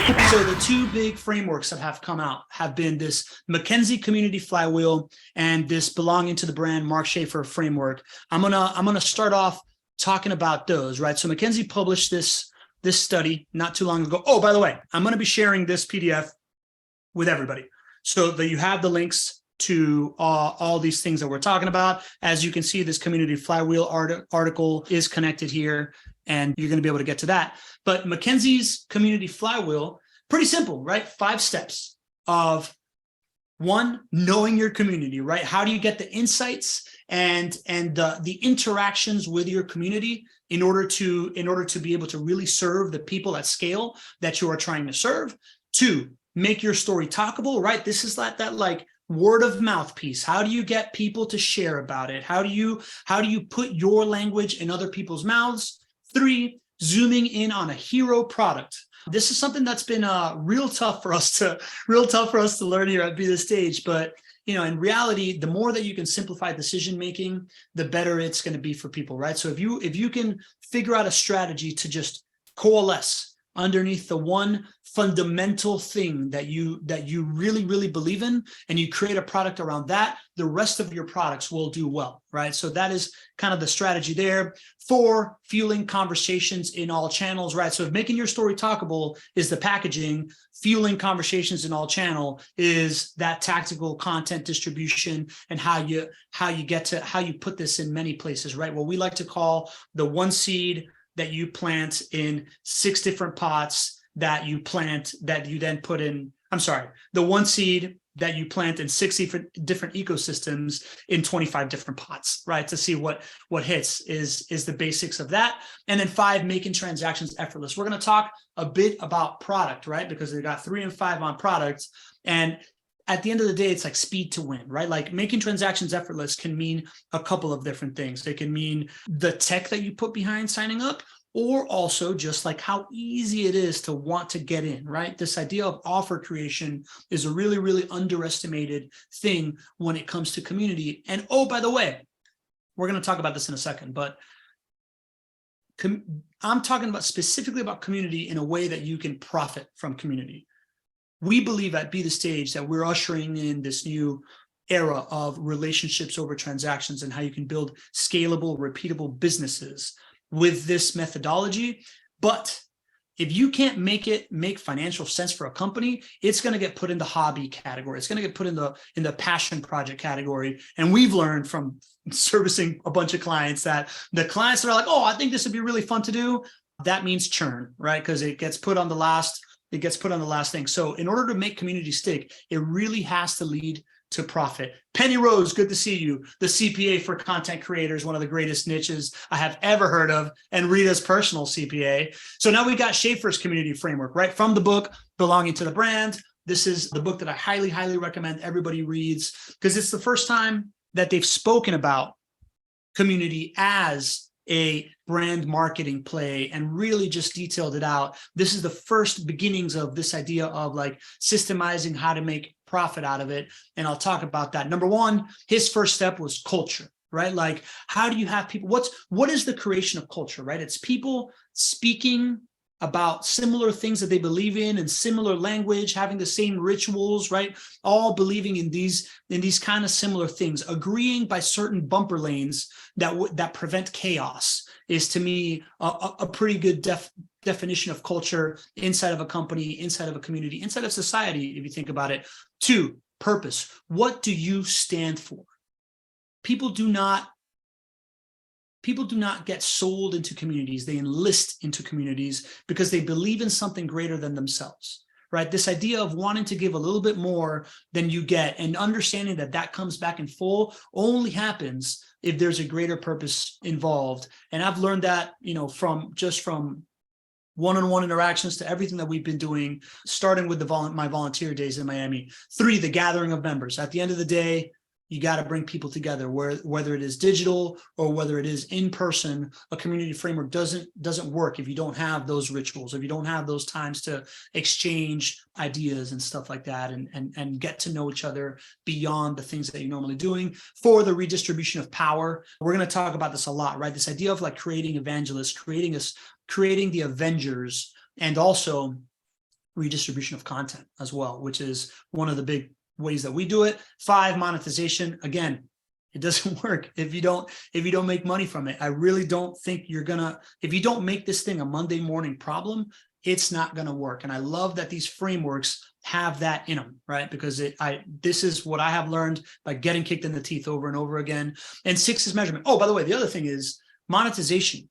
So the two big frameworks that have come out have been this McKenzie community flywheel and this belonging to the brand Mark Schaefer framework. I'm gonna start off talking about those, right? So McKenzie published this study not too long ago. Oh, by the way, I'm gonna be sharing this PDF with everybody so that you have the links to all these things that we're talking about. As you can see, this community flywheel article is connected here, and you're going to be able to get to that. But McKenzie's community flywheel, pretty simple, right? 5 steps of 1, knowing your community, right? How do you get the insights and the interactions with your community in order to be able to really serve the people at scale that you are trying to serve? 2, make your story talkable, right? This is that like word of mouth piece. How do you get people to share about it? How do you put your language in other people's mouths? 3, zooming in on a hero product. This is something that's been real tough for us to learn here at Be The Stage. But in reality, the more that you can simplify decision making, the better it's going to be for people, right? So if you can figure out a strategy to just coalesce underneath the one fundamental thing that you really believe in, and you create a product around that, the rest of your products will do well, right? So that is kind of the strategy there. 4, fueling conversations in all channels, right? So if making your story talkable is the packaging, fueling conversations in all channel is that tactical content distribution and how you put this in many places, right? What we like to call the one seed that you plant in 6 different pots that you then put in, the one seed that you plant in 6 different ecosystems in 25 different pots, right? To see what hits is the basics of that. And then 5, making transactions effortless. We're going to talk a bit about product, right? Because they got 3 and 5 on products. And at the end of the day, it's like speed to win, right? Like making transactions effortless can mean a couple of different things. It can mean the tech that you put behind signing up, or also just like how easy it is to want to get in, right? This idea of offer creation is a really, really underestimated thing when it comes to community. And oh, by the way, we're going to talk about this in a second, but I'm talking about specifically about community in a way that you can profit from community. We believe at Be The Stage that we're ushering in this new era of relationships over transactions and how you can build scalable, repeatable businesses with this methodology. But if you can't make financial sense for a company, it's going to get put in the hobby category. It's going to get put in the passion project category. And we've learned from servicing a bunch of clients that the clients that are like, oh, I think this would be really fun to do, that means churn, right? Because it gets put on the last thing. So in order to make community stick, it really has to lead to profit. Penny Rose, good to see you. The CPA for content creators, one of the greatest niches I have ever heard of, and Rita's personal CPA. So now we got Schaefer's community framework, right? From the book, Belonging to the Brand. This is the book that I highly, highly recommend everybody reads, because it's the first time that they've spoken about community as a brand marketing play and really just detailed it out. This is the first beginnings of this idea of like systemizing how to make profit out of it. And I'll talk about that. Number 1, his first step was culture, right? Like, how do you have people, what is the creation of culture, right? It's people speaking about similar things that they believe in and similar language, having the same rituals, right? All believing in these kind of similar things, agreeing by certain bumper lanes that prevent chaos is, to me, a pretty good definition of culture inside of a company, inside of a community, inside of society, if you think about it. 2, purpose. What do you stand for? People do not get sold into communities. They enlist into communities because they believe in something greater than themselves, right? This idea of wanting to give a little bit more than you get and understanding that comes back in full only happens if there's a greater purpose involved. And I've learned that, from one-on-one interactions to everything that we've been doing, starting with my volunteer days in Miami. 3, the gathering of members. At the end of the day, you got to bring people together, whether it is digital or whether it is in person. A community framework doesn't work if you don't have those rituals, if you don't have those times to exchange ideas and stuff like that, and get to know each other beyond the things that you're normally doing. 4, the redistribution of power. We're going to talk about this a lot, right? This idea of like creating evangelists, creating the Avengers, and also redistribution of content as well, which is one of the big ways that we do it. 5, monetization. Again, it doesn't work if you don't make money from it. I really don't think you're gonna, if you don't make this thing a Monday morning problem, it's not gonna work. And I love that these frameworks have that in them, right? Because this is what I have learned by getting kicked in the teeth over and over again. And 6 is measurement. Oh, by the way, the other thing is monetization.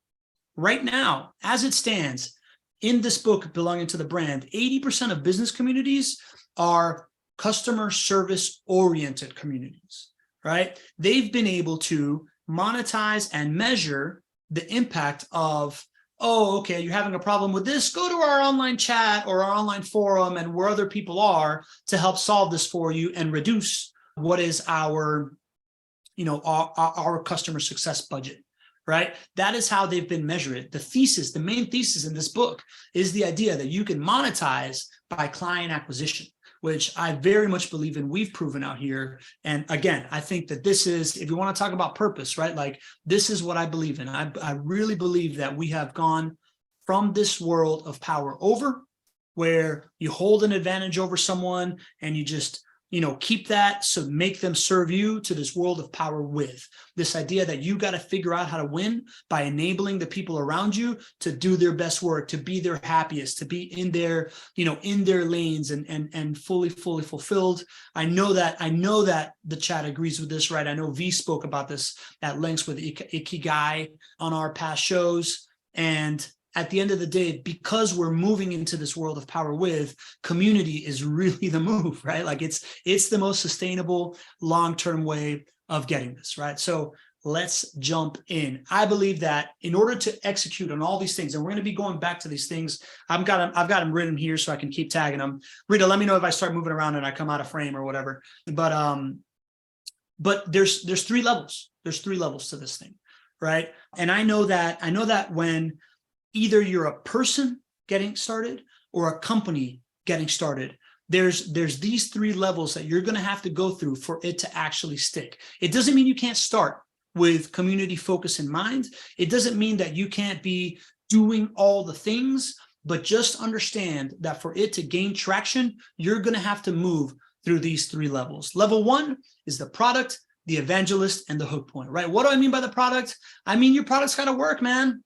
Right now, as it stands, in this book, Belonging to the Brand, 80% of business communities are customer service oriented communities, right? They've been able to monetize and measure the impact of, oh, okay, you're having a problem with this, go to our online chat or our online forum and where other people are to help solve this for you and reduce what is our customer success budget. Right? That is how they've been measured. The thesis, the main thesis in this book is the idea that you can monetize by client acquisition, which I very much believe in. We've proven out here. And again, I think that this is, if you want to talk about purpose, right? Like this is what I believe in. I really believe that we have gone from this world of power over, where you hold an advantage over someone and you just keep that, so make them serve you, to this world of power with this idea that you got to figure out how to win by enabling the people around you to do their best work, to be their happiest, to be in their, in their lanes and fully fulfilled. I know that the chat agrees with this, right? I know V spoke about this at length with Ikigai on our past shows. And at the end of the day, because we're moving into this world of power with, community is really the move, right? Like it's the most sustainable long-term way of getting this, right? So let's jump in. I believe that in order to execute on all these things, and we're going to be going back to these things, I've got them written here so I can keep tagging them. Rita, let me know if I start moving around and I come out of frame or whatever. But there's 3 levels. There's 3 levels to this thing, right? And I know that when either you're a person getting started or a company getting started, there's these 3 levels that you're going to have to go through for it to actually stick. It doesn't mean you can't start with community focus in mind. It doesn't mean that you can't be doing all the things, but just understand that for it to gain traction, you're going to have to move through these 3 levels. Level 1 is the product, the evangelist, and the hook point, right? What do I mean by the product? I mean, your product's got to work, man.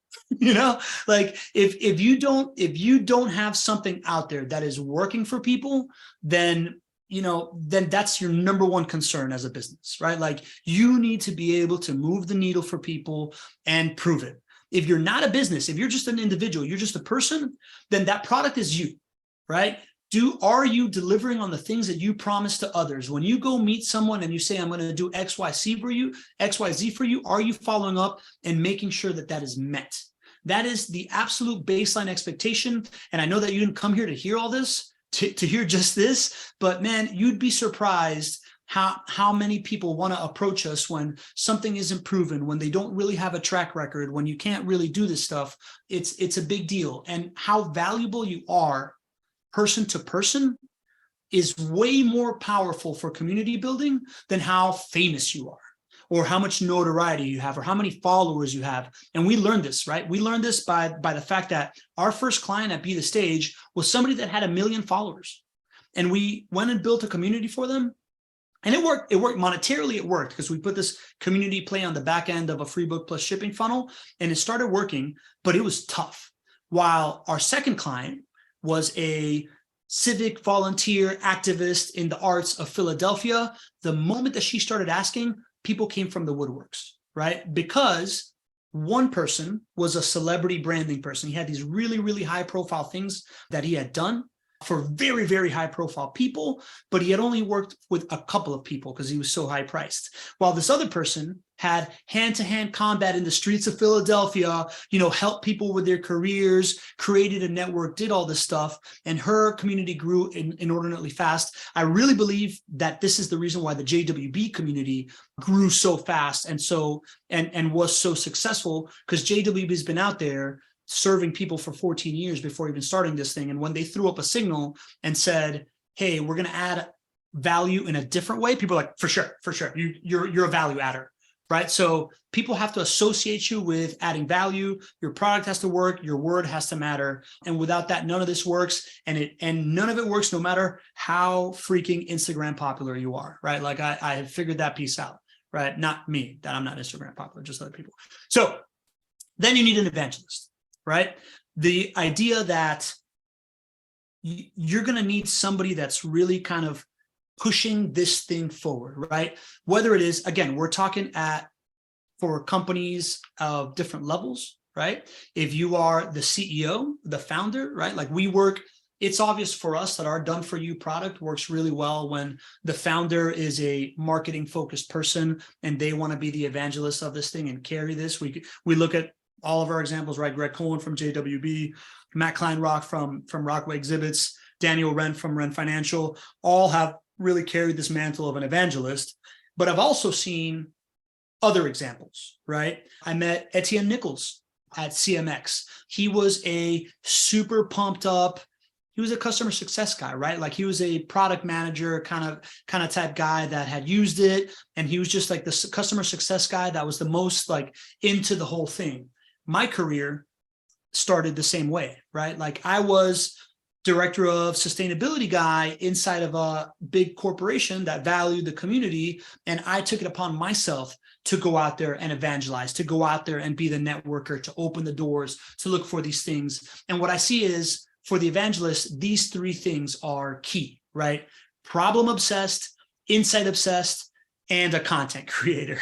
Like if you don't have something out there that is working for people, then that's your number 1 concern as a business, right? Like you need to be able to move the needle for people and prove it. If you're not a business, if you're just an individual, you're just a person, then that product is you, right? Are you delivering on the things that you promise to others? When you go meet someone and you say, I'm going to do XYZ for you, are you following up and making sure that that is met? That is the absolute baseline expectation. And I know that you didn't come here to hear all this, to hear just this, but man, you'd be surprised how many people want to approach us when something isn't proven, when they don't really have a track record, when you can't really do this stuff. It's a big deal. And how valuable you are person to person is way more powerful for community building than how famous you are or how much notoriety you have or how many followers you have. And we learned this, right? We learned this by the fact that our first client at Be The Stage was somebody that had 1 million followers. And we went and built a community for them. And it worked. It worked monetarily. It worked because we put this community play on the back end of a free book plus shipping funnel, and it started working, but it was tough. While our second client was a civic volunteer activist in the arts of Philadelphia, the moment that she started asking, people came from the woodworks, right? Because one person was a celebrity branding person. He had these really, really high profile things that he had done for very, very high profile people, but he had only worked with a couple of people because he was so high priced. While this other person had hand-to-hand combat in the streets of Philadelphia, helped people with their careers, created a network, did all this stuff, and her community grew inordinately fast. I really believe that this is the reason why the JWB community grew so fast and was so successful, because JWB has been out there serving people for 14 years before even starting this thing. And when they threw up a signal and said, hey, we're going to add value in a different way, people are like, for sure. You're a value adder. right? So people have to associate you with adding value. Your product has to work. Your word has to matter. And without that, none of this works. And none of it works no matter how freaking Instagram popular you are, right? Like I have figured that piece out, right? Not me, that I'm not Instagram popular, just other people. So then you need an evangelist, right? The idea that you're going to need somebody that's really kind of pushing this thing forward, right? Whether it is, again, we're talking for companies of different levels, right? If you are the CEO, the founder, right? Like it's obvious for us that our done for you product works really well when the founder is a marketing focused person and they want to be the evangelist of this thing and carry this. We look at all of our examples, right? Greg Cohen from JWB, Matt Kleinrock from Rockaway Exhibits, Daniel Wren from Wren Financial, all have really carried this mantle of an evangelist. But I've also seen other examples, right? I met Etienne Nichols at CMX. He was a super pumped up, he was a customer success guy, right? Like he was a product manager kind of type guy that had used it. And he was just like the customer success guy that was the most like into the whole thing. My career started the same way, right? Like I was director of sustainability guy inside of a big corporation that valued the community. And I took it upon myself to go out there and evangelize, to go out there and be the networker, to open the doors, to look for these things. And what I see is for the evangelist, these three things are key, right? Problem obsessed, insight obsessed, and a content creator,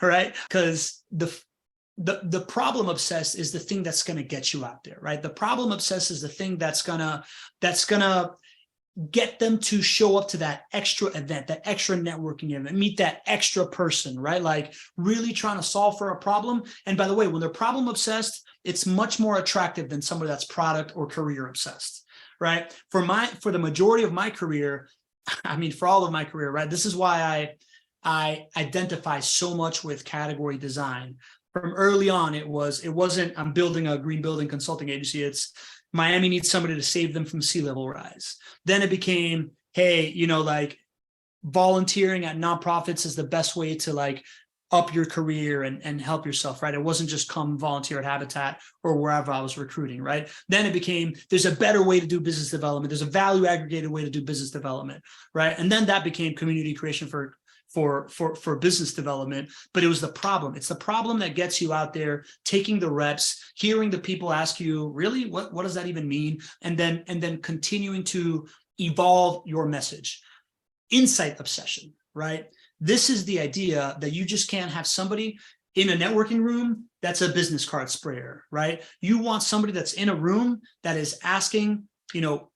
right? Because the problem obsessed is the thing that's going to get you out there, right? The problem obsessed is the thing that's gonna get them to show up to that extra event, that extra networking event, meet that extra person, right? Like really trying to solve for a problem. And by the way, when they're problem obsessed, it's much more attractive than somebody that's product or career obsessed, right? For the majority of my career, I mean, for all of my career, right? This is why I identify so much with category design. From early on, it wasn't I'm building a green building consulting agency. It's Miami needs somebody to save them from sea level rise. Then it became, hey, like volunteering at nonprofits is the best way to like up your career and help yourself, right? It wasn't just come volunteer at Habitat or wherever I was recruiting, right? Then it became, there's a better way to do business development. There's a value aggregated way to do business development, right? And then that became community creation for business development. But it was the problem. It's the problem that gets you out there, taking the reps, hearing the people ask you, really, what does that even mean? And then continuing to evolve your message. Insight obsession, right? This is the idea that you just can't have somebody in a networking room that's a business card sprayer, right? You want somebody that's in a room that is asking,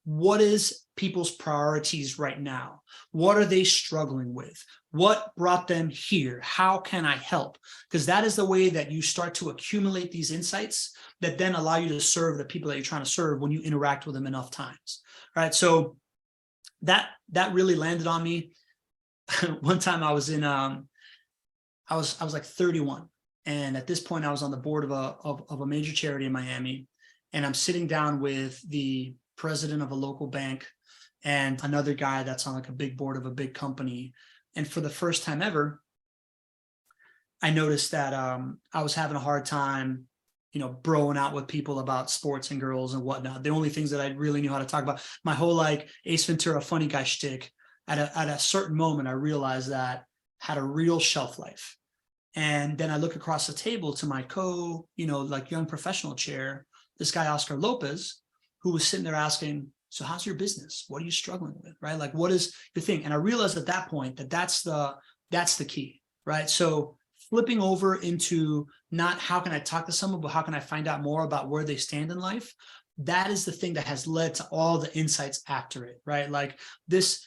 what is people's priorities right now? What are they struggling with? What brought them here? How can I help? Because that is the way that you start to accumulate these insights that then allow you to serve the people that you're trying to serve when you interact with them enough times, right? So that really landed on me. One time I was I was like 31. And at this point I was on the board of a major charity in Miami. And I'm sitting down with the president of a local bank and another guy that's on like a big board of a big company. And for the first time ever, I noticed that I was having a hard time, broing out with people about sports and girls and whatnot. The only things that I really knew how to talk about, my whole like Ace Ventura funny guy shtick, at a certain moment, I realized that had a real shelf life. And then I look across the table to my like young professional chair, this guy, Oscar Lopez, who was sitting there asking, so how's your business? What are you struggling with, right? Like, what is your thing? And I realized at that point that's the key, right? So flipping over into not how can I talk to someone, but how can I find out more about where they stand in life? That is the thing that has led to all the insights after it, right? Like this,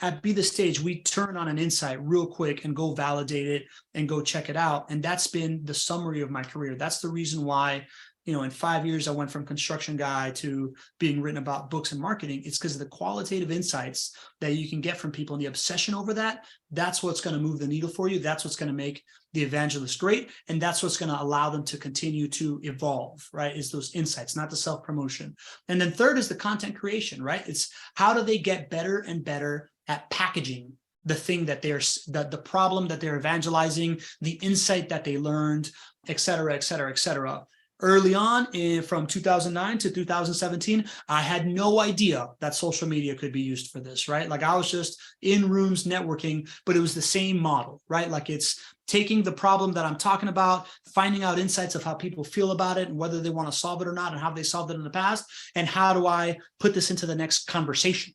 at Be The Stage, we turn on an insight real quick and go validate it and go check it out. And that's been the summary of my career. That's the reason why, in 5 years, I went from construction guy to being written about books and marketing. It's because of the qualitative insights that you can get from people and the obsession over that. That's what's going to move the needle for you. That's what's going to make the evangelist great. And that's what's going to allow them to continue to evolve, right? Is those insights, not the self-promotion. And then third is the content creation, right? It's how do they get better and better at packaging the thing that the problem that they're evangelizing, the insight that they learned, et cetera, et cetera, et cetera. Early on, from 2009 to 2017, I had no idea that social media could be used for this, right? Like I was just in rooms networking, but it was the same model, right? Like it's taking the problem that I'm talking about, finding out insights of how people feel about it and whether they want to solve it or not and how they solved it in the past, and how do I put this into the next conversation,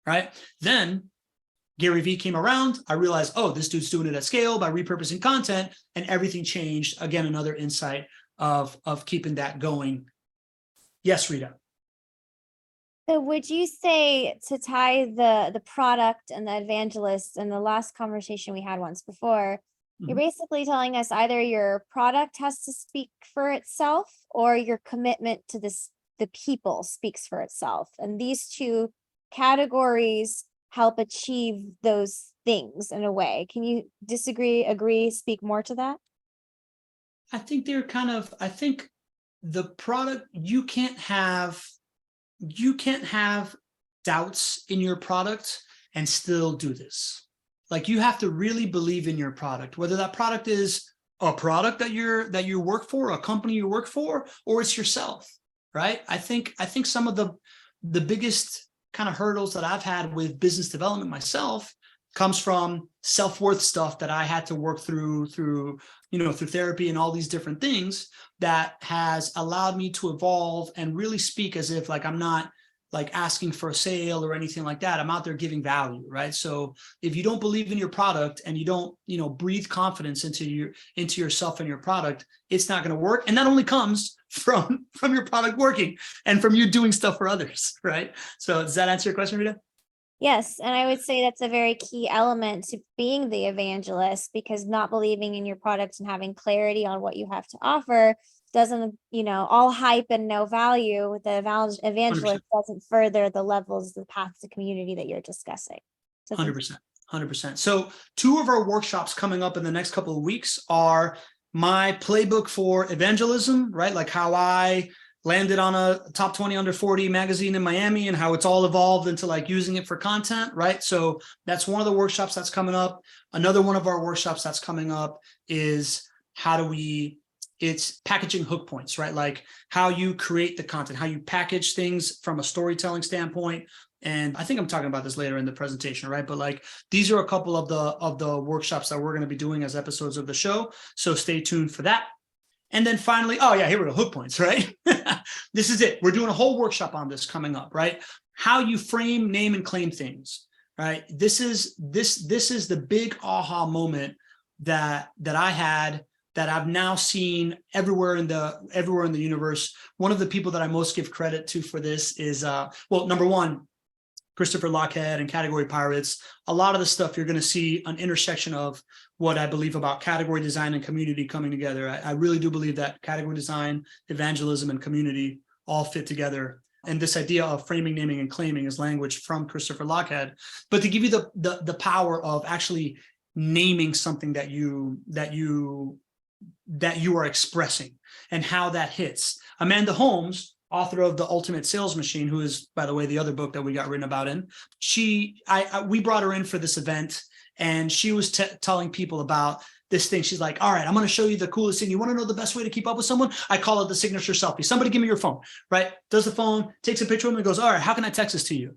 right? Then Gary Vee came around. I realized, oh, this dude's doing it at scale by repurposing content, and everything changed. Again, another insight of keeping that going. Yes, Rita. So would you say, to tie the product and the evangelist and the last conversation we had once before, you're basically telling us either your product has to speak for itself or your commitment to the people speaks for itself. And these two categories help achieve those things in a way. Can you disagree, agree, speak more to that? I think I think the product, you can't have doubts in your product and still do this. Like you have to really believe in your product, whether that product is a product that you work for, a company you work for, or it's yourself, right? I think some of the biggest kind of hurdles that I've had with business development myself comes from self-worth stuff that I had to work through therapy and all these different things that has allowed me to evolve and really speak as if like I'm not like asking for a sale or anything like that. I'm out there giving value, right? So if you don't believe in your product and you don't, breathe confidence into yourself and your product, it's not going to work. And that only comes from your product working and from you doing stuff for others, right? So does that answer your question, Rita? Yes, and I would say that's a very key element to being the evangelist, because not believing in your product and having clarity on what you have to offer doesn't, all hype and no value. The evangelist 100%. doesn't further the levels, the path to community that you're discussing. So 100%. So 2 of our workshops coming up in the next couple of weeks are my playbook for evangelism, right? Like how I landed on a top 20 under 40 magazine in Miami and how it's all evolved into like using it for content, right? So that's one of the workshops that's coming up. Another one of our workshops that's coming up is it's packaging hook points, right? Like how you create the content, how you package things from a storytelling standpoint. And I think I'm talking about this later in the presentation, right? But like, these are a couple of the workshops that we're going to be doing as episodes of the show. So stay tuned for that. And then finally, oh yeah, here we go, hook points, right? This is it. We're doing a whole workshop on this coming up, right? How you frame, name, and claim things, right? This is the big aha moment that I had, that I've now seen everywhere in the universe. One of the people that I most give credit to for this is, number one, Christopher Lochhead and Category Pirates. A lot of the stuff you're going to see an intersection of what I believe about category design and community coming together. I really do believe that category design, evangelism, and community all fit together. And this idea of framing, naming, and claiming is language from Christopher Lochhead. But to give you the power of actually naming something that you are expressing and how that hits. Amanda Holmes, author of The Ultimate Sales Machine, who is, by the way, the other book that we got written about in, we brought her in for this event, and she was telling people about this thing. She's like, all right, I'm going to show you the coolest thing. You want to know the best way to keep up with someone? I call it the signature selfie. Somebody give me your phone, right? Does the phone, takes a picture of them and goes, all right, how can I text this to you?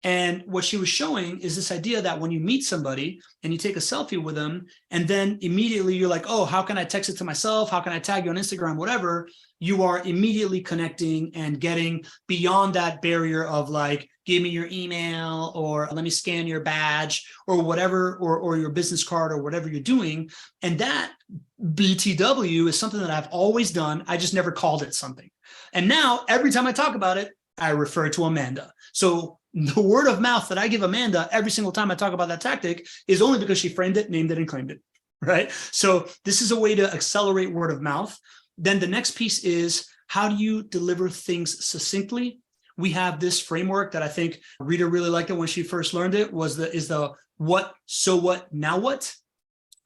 And what she was showing is this idea that when you meet somebody and you take a selfie with them, and then immediately you're like, oh, how can I text it to myself? How can I tag you on Instagram? Whatever. You are immediately connecting and getting beyond that barrier of like, give me your email, or let me scan your badge, or whatever, or your business card, or whatever you're doing. And that BTW is something that I've always done. I just never called it something. And now every time I talk about it, I refer to Amanda. So the word of mouth that I give Amanda every single time I talk about that tactic is only because she framed it, named it, and claimed it, right? So this is a way to accelerate word of mouth. Then the next piece is, how do you deliver things succinctly? We have this framework that I think Rita really liked it when she first learned it, is the what, so what, now what?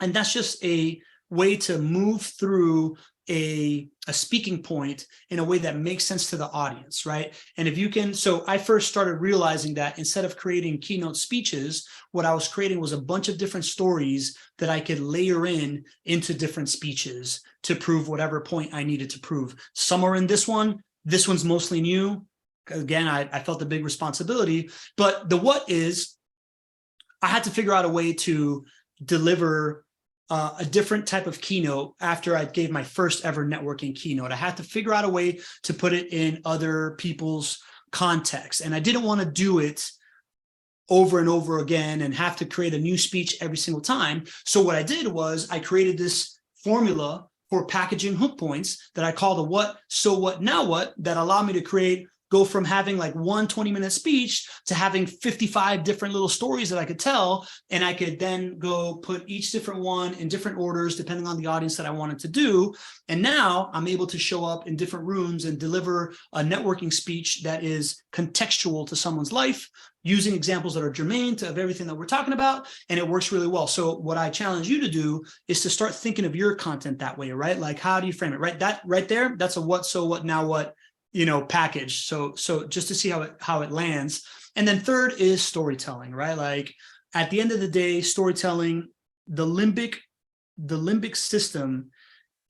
And that's just a way to move through a speaking point in a way that makes sense to the audience, right? And if you can, so I first started realizing that instead of creating keynote speeches, what I was creating was a bunch of different stories that I could layer into different speeches to prove whatever point I needed to prove. Some are in this one. This one's mostly new. Again, I felt a big responsibility, but the what is, I had to figure out a way to deliver a different type of keynote after I gave my first ever networking keynote. I had to figure out a way to put it in other people's context. And I didn't want to do it over and over again and have to create a new speech every single time. So what I did was I created this formula for packaging hook points that I call the what, so what, now what, that allow me to go from having like one 20-minute speech to having 55 different little stories that I could tell. And I could then go put each different one in different orders, depending on the audience that I wanted to do. And now I'm able to show up in different rooms and deliver a networking speech that is contextual to someone's life, using examples that are germane to everything that we're talking about. And it works really well. So what I challenge you to do is to start thinking of your content that way, right? Like, how do you frame it, right? That right there, that's a what, so what, now what, package. So just to see how it lands. And then third is storytelling, right? Like at the end of the day, storytelling, the limbic system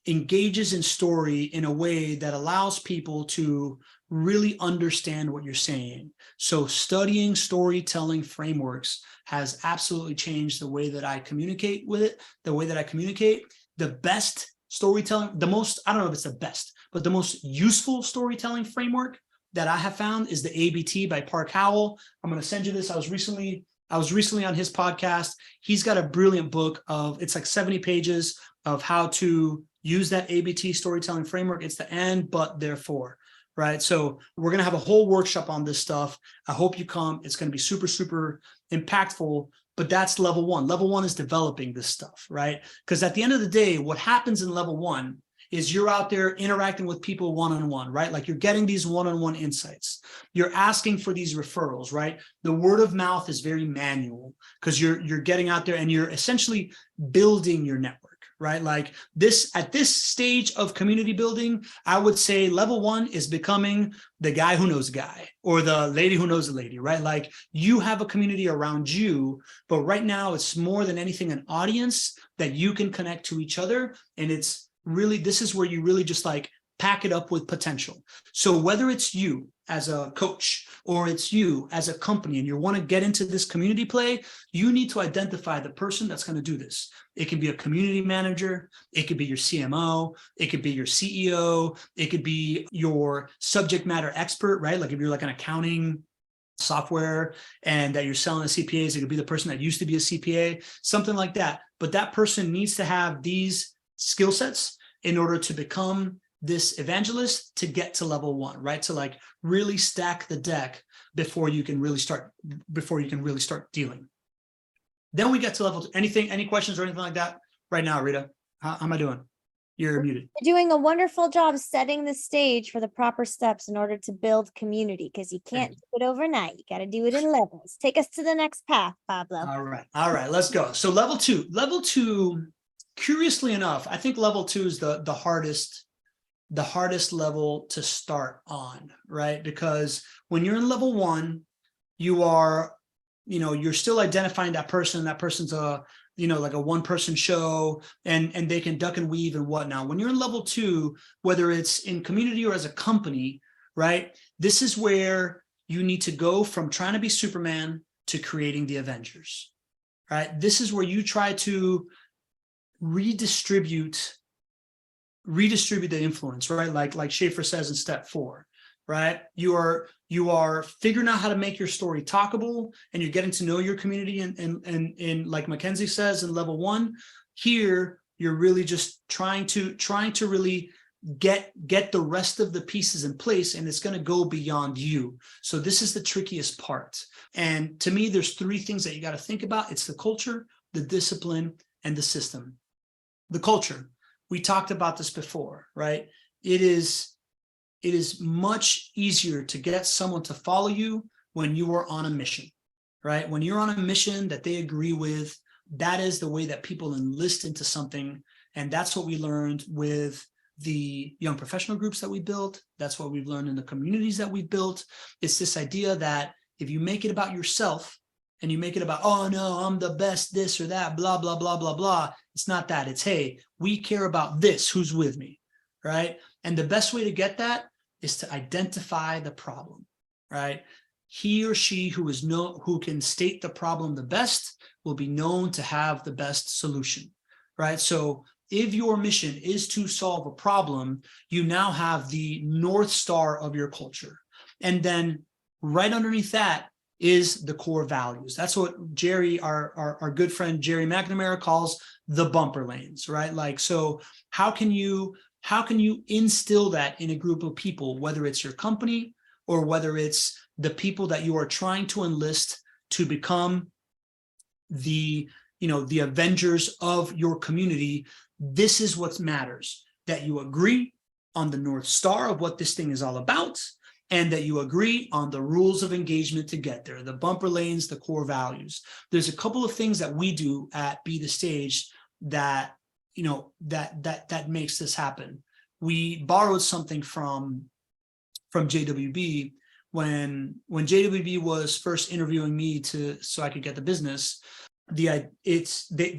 engages in story in a way that allows people to really understand what you're saying. So studying storytelling frameworks has absolutely changed the way that I communicate with it, the way that I communicate. The best storytelling, I don't know if it's the best, but the most useful storytelling framework that I have found is the ABT by Park Howell. I'm going to send you this. I was recently on his podcast. He's got a brilliant book it's like 70 pages of how to use that ABT storytelling framework. It's the and, but, therefore, right? So we're going to have a whole workshop on this stuff. I hope you come. It's going to be super, super impactful. But that's level one. Level one is developing this stuff, right? Because at the end of the day, what happens in level one is you're out there interacting with people one-on-one, right? Like you're getting these one-on-one insights. You're asking for these referrals, right? The word of mouth is very manual because you're getting out there and you're essentially building your network, right? Like at this stage of community building, I would say level one is becoming the guy who knows a guy or the lady who knows a lady, right? Like you have a community around you, but right now it's more than anything an audience that you can connect to each other. And it's really, this is where you really just like pack it up with potential. So whether it's you as a coach or it's you as a company and you want to get into this community play, you need to identify the person that's going to do this. It can be a community manager. It could be your CMO. It could be your CEO. It could be your subject matter expert, right? Like if you're like an accounting software and that you're selling to CPAs, it could be the person that used to be a CPA, something like that. But that person needs to have these skill sets in order to become this evangelist to get to level one, right? To like really stack the deck before you can really start dealing. Then we get to level two. Any questions or anything like that right now, Rita? How am I doing? You're muted. You're doing a wonderful job setting the stage for the proper steps in order to build community, because you can't do it overnight. You got to do it in levels. Take us to the next path, Pablo. All right, let's go. So level two, curiously enough, I think level two is the hardest level to start on, right? Because when you're in level one, you're still identifying that person. That person's like a one-person show and they can duck and weave and whatnot. When you're in level two, whether it's in community or as a company, right? This is where you need to go from trying to be Superman to creating the Avengers, right? This is where you try to redistribute the influence, right? Like Schaefer says in step 4, right? You are figuring out how to make your story talkable, and you're getting to know your community. And like McKenzie says in level 1, here you're really just trying to really get the rest of the pieces in place, and it's going to go beyond you. So this is the trickiest part. And to me, there's 3 things that you got to think about. It's the culture, the discipline, and the system. The culture, we talked about this before, right? It is much easier to get someone to follow you when you are on a mission, right? When you're on a mission that they agree with, that is the way that people enlist into something. And that's what we learned with the young professional groups that we built. That's what we've learned in the communities that we built. It's this idea that if you make it about yourself and you make it about, oh no, I'm the best, this or that, blah, blah, blah, blah, blah. It's not that. It's, hey, we care about this, who's with me, right? And the best way to get that is to identify the problem, right? He or she who can state the problem the best will be known to have the best solution, right? So if your mission is to solve a problem, you now have the North Star of your culture. And then right underneath that is the core values. That's what Jerry, our good friend, Jerry McNamara calls the bumper lanes, right? Like, so how can you instill that in a group of people, whether it's your company or whether it's the people that you are trying to enlist to become the Avengers of your community? This is what matters, that you agree on the North Star of what this thing is all about, and that you agree on the rules of engagement to get there, the bumper lanes, the core values. There's a couple of things that we do at Be the Stage that, that makes this happen. We borrowed something from JWB when JWB was first interviewing me so I could get the business. They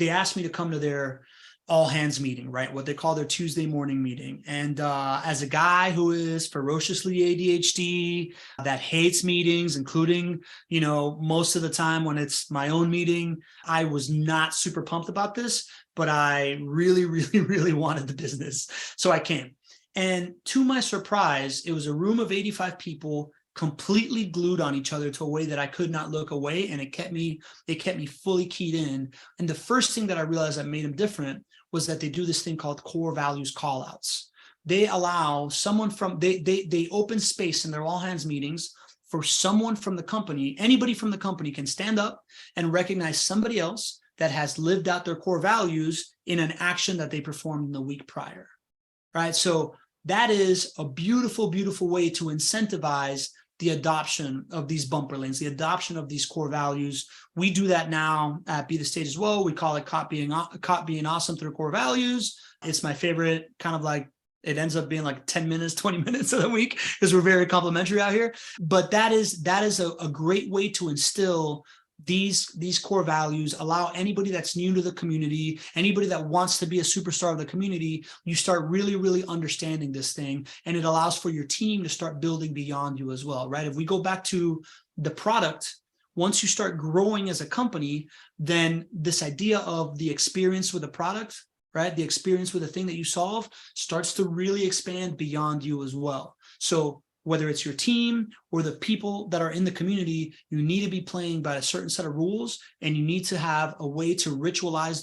asked me to come to their all hands meeting, right? What they call their Tuesday morning meeting. And as a guy who is ferociously ADHD, that hates meetings, including, most of the time when it's my own meeting, I was not super pumped about this, but I really, really, really wanted the business. So I came. And to my surprise, it was a room of 85 people completely glued on each other to a way that I could not look away. And it kept me fully keyed in. And the first thing that I realized that made them different was that they do this thing called core values callouts. They allow someone they open space in their all hands meetings for someone from the company. Anybody from the company can stand up and recognize somebody else that has lived out their core values in an action that they performed in the week prior, right? So that is a beautiful, beautiful way to incentivize the adoption of these bumper lanes, the adoption of these core values. We do that now at Be the Stage as well. We call it caught being awesome through core values. It's my favorite, kind of like, it ends up being like 10 minutes, 20 minutes of the week, because we're very complimentary out here. But that is a great way to instill these core values, allow anybody that's new to the community, anybody that wants to be a superstar of the community, you start really, really understanding this thing, and it allows for your team to start building beyond you as well, right? If we go back to the product, once you start growing as a company, then this idea of the experience with the product, right? The experience with the thing that you solve starts to really expand beyond you as well. So whether it's your team or the people that are in the community, you need to be playing by a certain set of rules, and you need to have a way to ritualize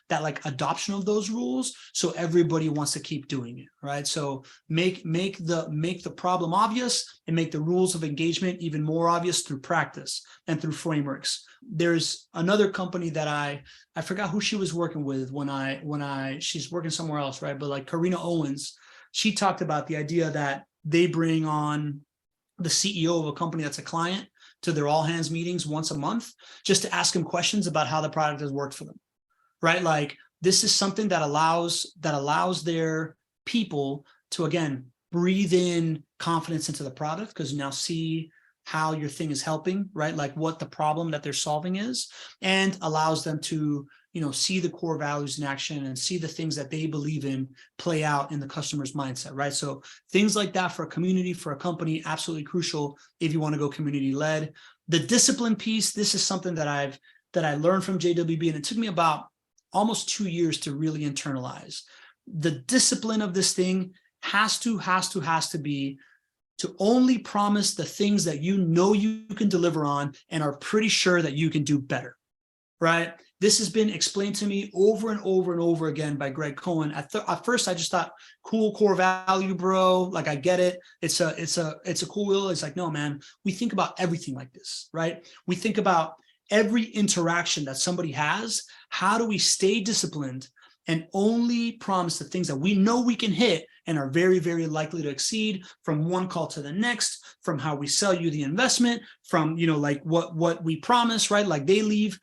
that like adoption of those rules, so everybody wants to keep doing it, right? So make the problem obvious and make the rules of engagement even more obvious through practice and through frameworks. There's another company that I forgot who she was working with when she's working somewhere else, right? But like Karina Owens, she talked about the idea that they bring on the CEO of a company that's a client to their all hands meetings once a month, just to ask them questions about how the product has worked for them, right? Like, this is something that allows their people to, again, breathe in confidence into the product, because you now see how your thing is helping, right? Like what the problem that they're solving is, and allows them to, see the core values in action and see the things that they believe in play out in the customer's mindset, right? So things like that for a community, for a company, absolutely crucial if you want to go community led. The discipline piece, this is something that I learned from JWB, and it took me about almost 2 years to really internalize. The discipline of this thing has to be to only promise the things that you know you can deliver on and are pretty sure that you can do better, right? This has been explained to me over and over and over again by Greg Cohen. At first, I just thought, cool core value, bro. Like, I get it. It's a cool wheel. It's like, no, man, we think about everything like this, right? We think about every interaction that somebody has. How do we stay disciplined and only promise the things that we know we can hit and are very, very likely to exceed, from one call to the next, from how we sell you the investment, from, like what we promise, right? Like they leave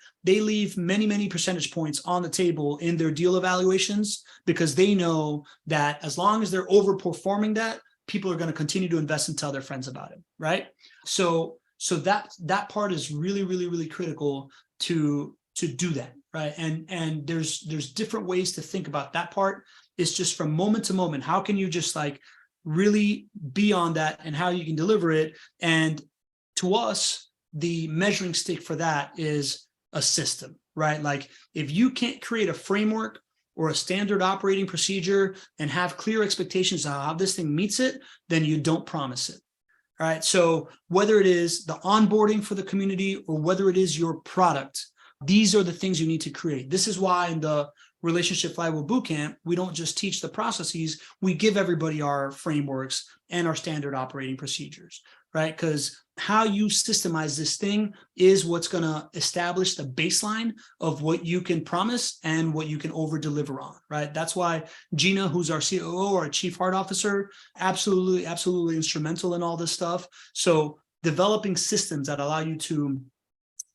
many, many percentage points on the table in their deal evaluations, because they know that as long as they're overperforming that, people are going to continue to invest and tell their friends about it, right? So that part is really, really, really critical to do that, right? And there's different ways to think about that part. It's just from moment to moment, how can you just like really be on that and how you can deliver it. And to us, the measuring stick for that is a system, right? Like if you can't create a framework or a standard operating procedure and have clear expectations of how this thing meets it, then you don't promise it. All right. So whether it is the onboarding for the community or whether it is your product, these are the things you need to create. This is why in the Relationship Flywheel Bootcamp, we don't just teach the processes, we give everybody our frameworks and our standard operating procedures, right? Because how you systemize this thing is what's going to establish the baseline of what you can promise and what you can over deliver on, right? That's why Gina, who's our COO, our Chief Heart Officer, absolutely instrumental in all this stuff. So developing systems that allow you to,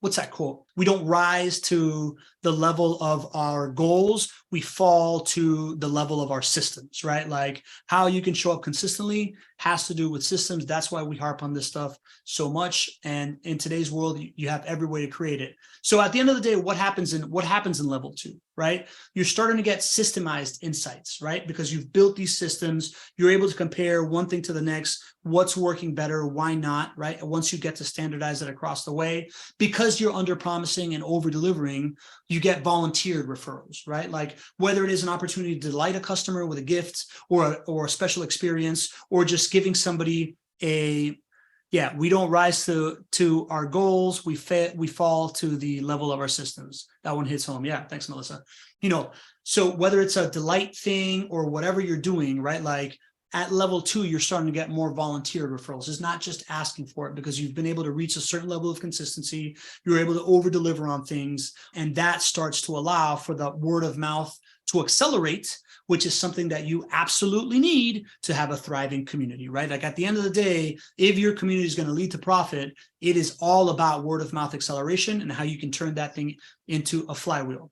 what's that quote? We don't rise to the level of our goals, we fall to the level of our systems, right? Like how you can show up consistently has to do with systems. That's why we harp on this stuff so much. And in today's world, you have every way to create it. So at the end of the day, what happens in level 2, right? You're starting to get systemized insights, right? Because you've built these systems, you're able to compare one thing to the next, what's working better, why not, right? And once you get to standardize it across the way, because you're under promising and over delivering, you get volunteered referrals, right? Like whether it is an opportunity to delight a customer with a gift or a special experience, or just giving somebody we don't rise to our goals, we fall to the level of our systems. That one hits home. Yeah, thanks, Melissa. So whether it's a delight thing or whatever you're doing, right? Like at level 2, you're starting to get more volunteered referrals. It's not just asking for it, because you've been able to reach a certain level of consistency. You're able to over deliver on things. And that starts to allow for the word of mouth to accelerate, which is something that you absolutely need to have a thriving community, right? Like at the end of the day, if your community is going to lead to profit, it is all about word of mouth acceleration and how you can turn that thing into a flywheel.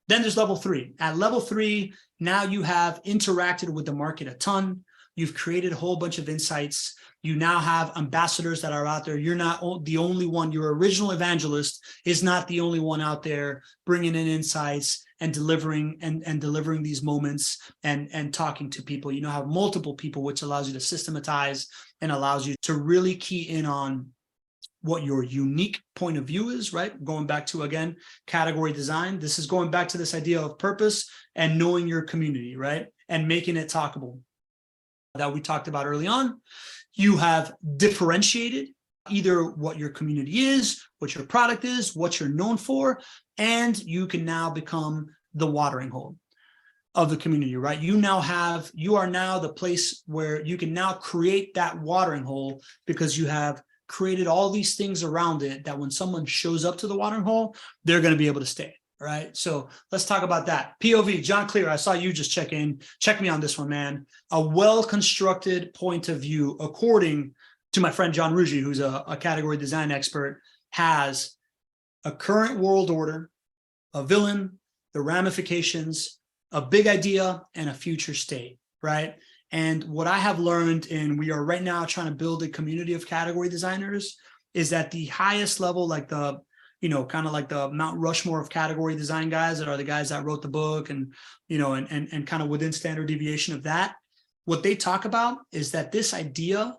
Then there's level 3. At level 3, now you have interacted with the market a ton. You've created a whole bunch of insights. You now have ambassadors that are out there. You're not the only one. Your original evangelist is not the only one out there bringing in insights and delivering delivering these moments and talking to people. You now have multiple people, which allows you to systematize and allows you to really key in on what your unique point of view is, right? Going back to, again, category design. This is going back to this idea of purpose and knowing your community, right? And making it talkable that we talked about early on. You have differentiated either what your community is, what your product is, what you're known for, and you can now become the watering hole of the community, right? You are now the place where you can now create that watering hole, because you have created all these things around it that when someone shows up to the watering hole, they're going to be able to stay. Right. So let's talk about that. POV, John Clear, I saw you just check me on this one, man. A well-constructed point of view, according to my friend John Ruggi, who's a category design expert, has a current world order, a villain, the ramifications, a big idea, and a future state, right? And what I have learned, and we are right now trying to build a community of category designers, is that the highest level, like the kind of like the Mount Rushmore of category design guys that are the guys that wrote the book and kind of within standard deviation of that, what they talk about is that this idea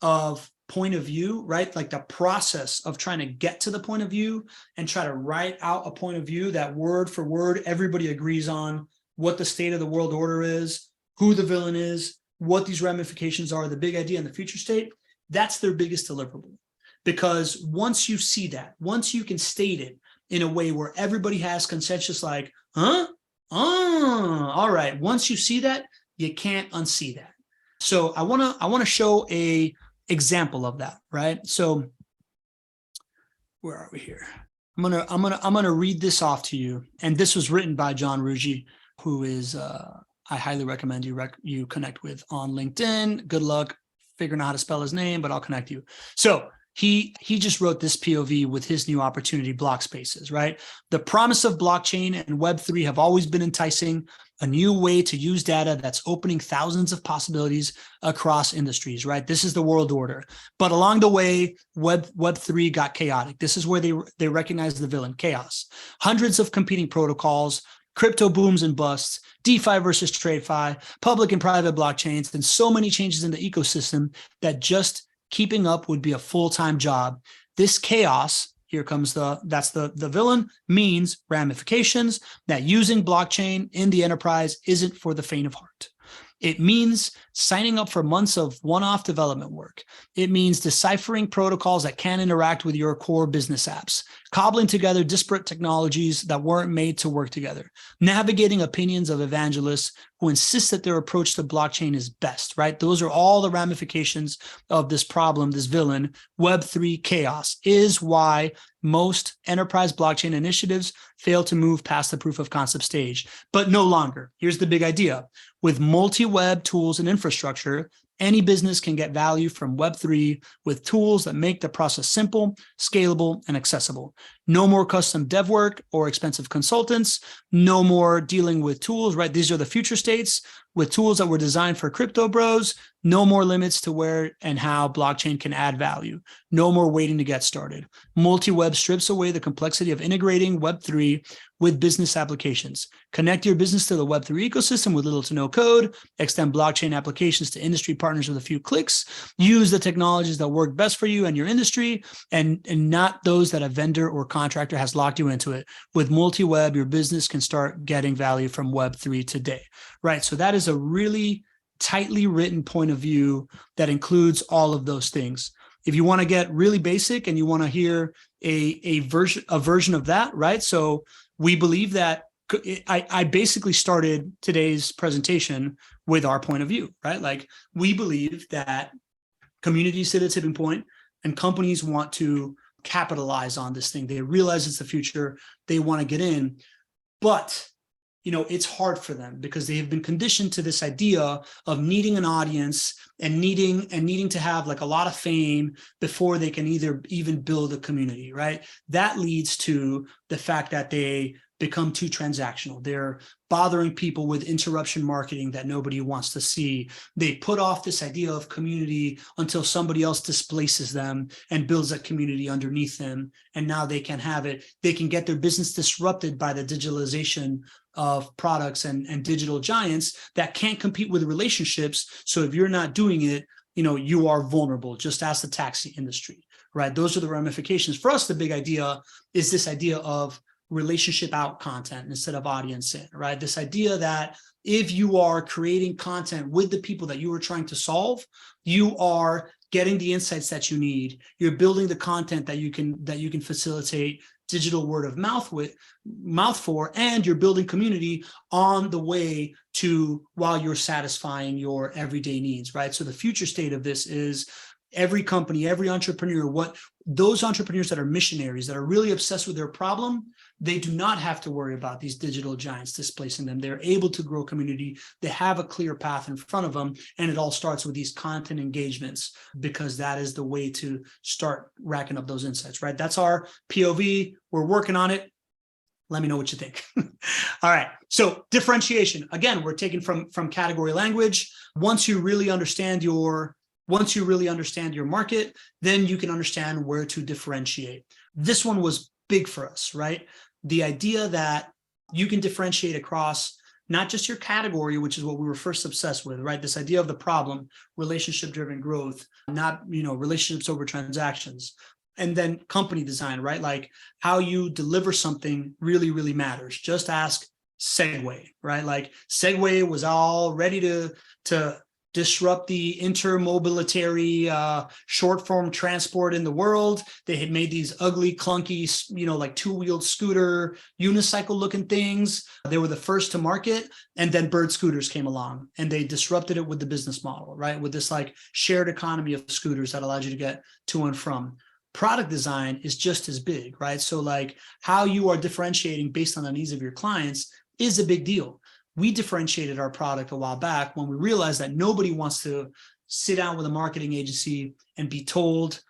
of point of view, right? Like the process of trying to get to the point of view and try to write out a point of view that word for word, everybody agrees on what the state of the world order is, who the villain is, what these ramifications are, the big idea and the future state. That's their biggest deliverable. Because once you see that, once you can state it in a way where everybody has consensus, like, all right. Once you see that, you can't unsee that. So I want to show a example of that, right? So where are we here? I'm gonna read this off to you. And this was written by John Ruggi, who is, I highly recommend you connect with on LinkedIn. Good luck figuring out how to spell his name, but I'll connect you. So he just wrote this POV with his new opportunity, block spaces, right? The promise of blockchain and Web3 have always been enticing, a new way to use data that's opening thousands of possibilities across industries, right? This is the world order. But along the way, Web3 got chaotic. This is where they recognize the villain, chaos. Hundreds of competing protocols, crypto booms and busts, DeFi versus TradeFi, public and private blockchains, and so many changes in the ecosystem that just keeping up would be a full-time job. This chaos, here comes that's the villain, means ramifications that using blockchain in the enterprise isn't for the faint of heart. It means signing up for months of one-off development work. It means deciphering protocols that can't interact with your core business apps, cobbling together disparate technologies that weren't made to work together, navigating opinions of evangelists who insist that their approach to blockchain is best, right? Those are all the ramifications of this problem, this villain. Web3 chaos is why most enterprise blockchain initiatives fail to move past the proof of concept stage, but no longer. Here's the big idea. With multi-web tools and infrastructure, any business can get value from Web3 with tools that make the process simple, scalable, and accessible. No more custom dev work or expensive consultants. No more dealing with tools, right? These are the future states with tools that were designed for crypto bros. No more limits to where and how blockchain can add value. No more waiting to get started. Multi-web strips away the complexity of integrating Web3 with business applications. Connect your business to the Web3 ecosystem with little to no code. Extend blockchain applications to industry partners with a few clicks. Use the technologies that work best for you and your industry, and not those that a vendor or contractor has locked you into it. With multi-web, your business can start getting value from Web3 today, right? So that is a really tightly written point of view that includes all of those things. If you want to get really basic and you want to hear a version of that, right? So we believe that I basically started today's presentation with our point of view, right? Like, we believe that communities hit a tipping point and companies want to capitalize on this thing. They realize it's the future. They want to get in, but it's hard for them because they have been conditioned to this idea of needing an audience and needing to have like a lot of fame before they can even build a community, right? That leads to the fact that they become too transactional. They're bothering people with interruption marketing that nobody wants to see. They put off this idea of community until somebody else displaces them and builds a community underneath them. And now they can have it. They can get their business disrupted by the digitalization of products and digital giants that can't compete with relationships. So if you're not doing it, you are vulnerable. Just ask the taxi industry, right? Those are the ramifications. For us, the big idea is this idea of relationship out content instead of audience in, right? This idea that if you are creating content with the people that you are trying to solve, you are getting the insights that you need. You're building the content that you can facilitate digital word of mouth for, and you're building community on the way to while you're satisfying your everyday needs, right? So the future state of this is every company, every entrepreneur, those entrepreneurs that are missionaries, that are really obsessed with their problem, they do not have to worry about these digital giants displacing them. They're able to grow community. They have a clear path in front of them. And it all starts with these content engagements, because that is the way to start racking up those insights, right? That's our POV. We're working on it. Let me know what you think. All right. So differentiation, again, we're taking from category language. Once you really understand your market, then you can understand where to differentiate. This one was big for us, right? The idea that you can differentiate across not just your category, which is what we were first obsessed with, right? This idea of the problem, relationship-driven growth, not, relationships over transactions. And then company design, right? Like how you deliver something really, really matters. Just ask Segway, right? Like Segway was all ready to disrupt the intermobilitary short form transport in the world. They had made these ugly, clunky, like two-wheeled scooter, unicycle looking things. They were the first to market. And then Bird scooters came along and they disrupted it with the business model, right? With this like shared economy of scooters that allowed you to get to and from. Product design is just as big, right? So like how you are differentiating based on the needs of your clients is a big deal. we differentiated our product a while back when we realized that nobody wants to sit down with a marketing agency and be told,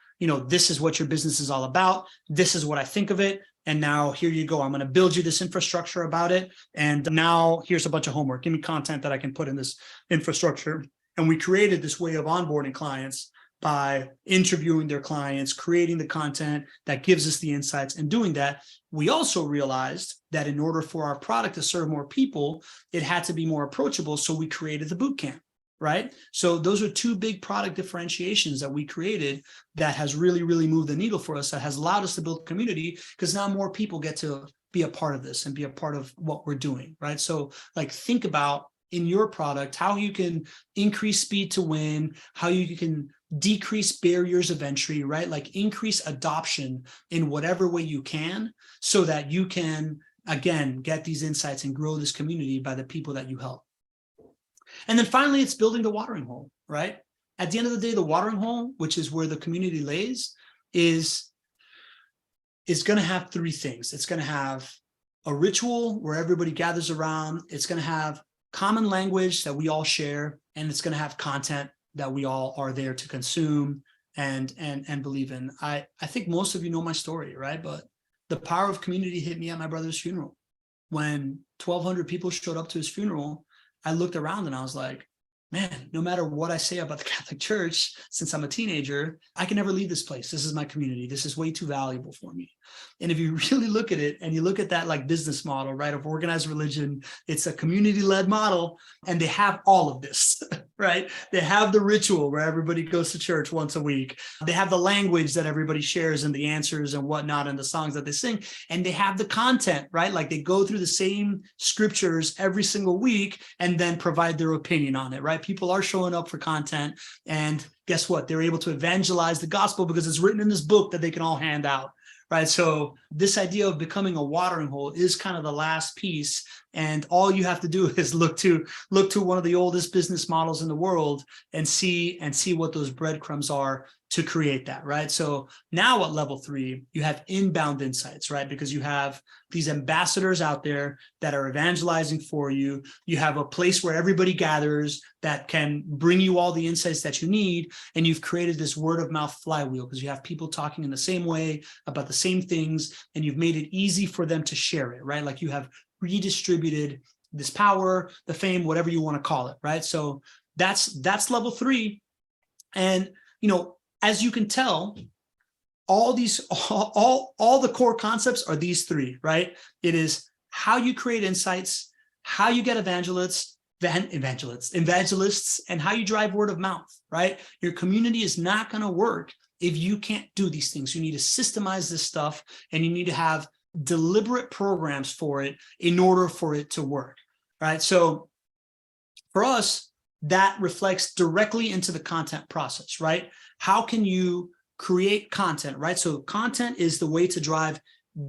this is what your business is all about. This is what I think of it. And now here you go. I'm going to build you this infrastructure about it. And now here's a bunch of homework. Give me content that I can put in this infrastructure. And we created this way of onboarding clients by interviewing their clients, creating the content that gives us the insights. And doing that, we also realized that in order for our product to serve more people, it had to be more approachable. So we created the boot camp, right? So those are two big product differentiations that we created that has really, really moved the needle for us, that has allowed us to build community, because now more people get to be a part of this and be a part of what we're doing, right? So like, think about in your product, how you can increase speed to win, how you can decrease barriers of entry, right? Like increase adoption in whatever way you can, so that you can, again, get these insights and grow this community by the people that you help. And then finally, it's building the watering hole, right? At the end of the day, the watering hole, which is where the community lays, is going to have three things. It's going to have a ritual where everybody gathers around. It's going to have common language that we all share, and it's going to have content that we all are there to consume and believe in. I think most of you know my story, right? But the power of community hit me at my brother's funeral. When 1,200 people showed up to his funeral, I looked around and I was like, man, no matter what I say about the Catholic Church, since I'm a teenager, I can never leave this place. This is my community. This is way too valuable for me. And if you really look at it and you look at that like business model, right, of organized religion, it's a community-led model, and they have all of this, right? They have the ritual where everybody goes to church once a week. They have the language that everybody shares and the answers and whatnot and the songs that they sing. And they have the content, right? Like they go through the same scriptures every single week and then provide their opinion on it, right? People are showing up for content, and guess what? They're able to evangelize the gospel because it's written in this book that they can all hand out, right? So this idea of becoming a watering hole is kind of the last piece. And all you have to do is look to one of the oldest business models in the world and see what those breadcrumbs are to create that, right? So now at level 3, you have inbound insights, right? Because you have these ambassadors out there that are evangelizing for you. You have a place where everybody gathers that can bring you all the insights that you need. And you've created this word of mouth flywheel because you have people talking in the same way about the same things, and you've made it easy for them to share it, right? Like you have redistributed this power, the fame, whatever you want to call it, right? So that's level 3. And, as you can tell, all the core concepts are these 3, right? It is how you create insights, how you get evangelists, and how you drive word of mouth, right? Your community is not going to work if you can't do these things. You need to systemize this stuff, and you need to have deliberate programs for it in order for it to work, right? So for us, that reflects directly into the content process, right? How can you create content, right? So content is the way to drive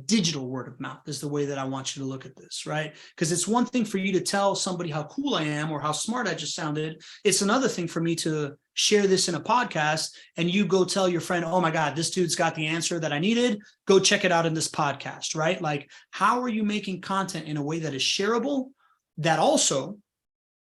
digital word of mouth, is the way that I want you to look at this, right? Because it's one thing for you to tell somebody how cool I am or how smart I just sounded. It's another thing for me to share this in a podcast and you go tell your friend, oh my God, this dude's got the answer that I needed. Go check it out in this podcast, right? Like, how are you making content in a way that is shareable, that also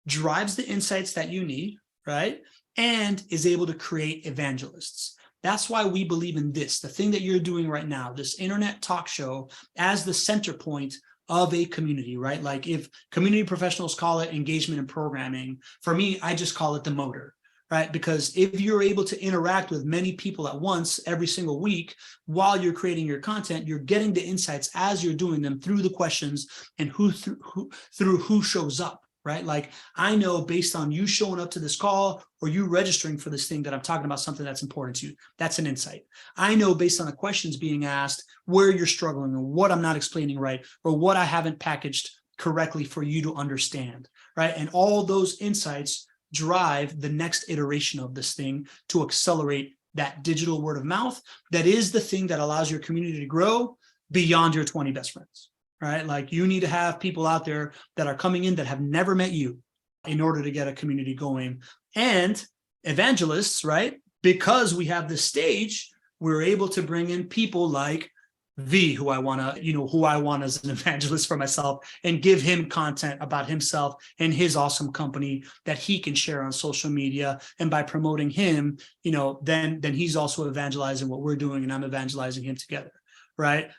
drives the insights that you need, right? And is able to create evangelists. That's why we believe in this, the thing that you're doing right now, this internet talk show, as the center point of a community, right? Like if community professionals call it engagement and programming, for me, I just call it the motor, right? Because if you're able to interact with many people at once every single week while you're creating your content, you're getting the insights as you're doing them through the questions and through who shows up. Right? Like I know based on you showing up to this call or you registering for this thing that I'm talking about something that's important to you. That's an insight. I know based on the questions being asked where you're struggling or what I'm not explaining right or what I haven't packaged correctly for you to understand. Right? And all those insights drive the next iteration of this thing to accelerate that digital word of mouth. That is the thing that allows your community to grow beyond your 20 best friends. Right? Like you need to have people out there that are coming in that have never met you in order to get a community going. And evangelists, right? Because we have this stage, we're able to bring in people like V, who I want as an evangelist for myself, and give him content about himself and his awesome company that he can share on social media. And by promoting him, then he's also evangelizing what we're doing, and I'm evangelizing him together. Right.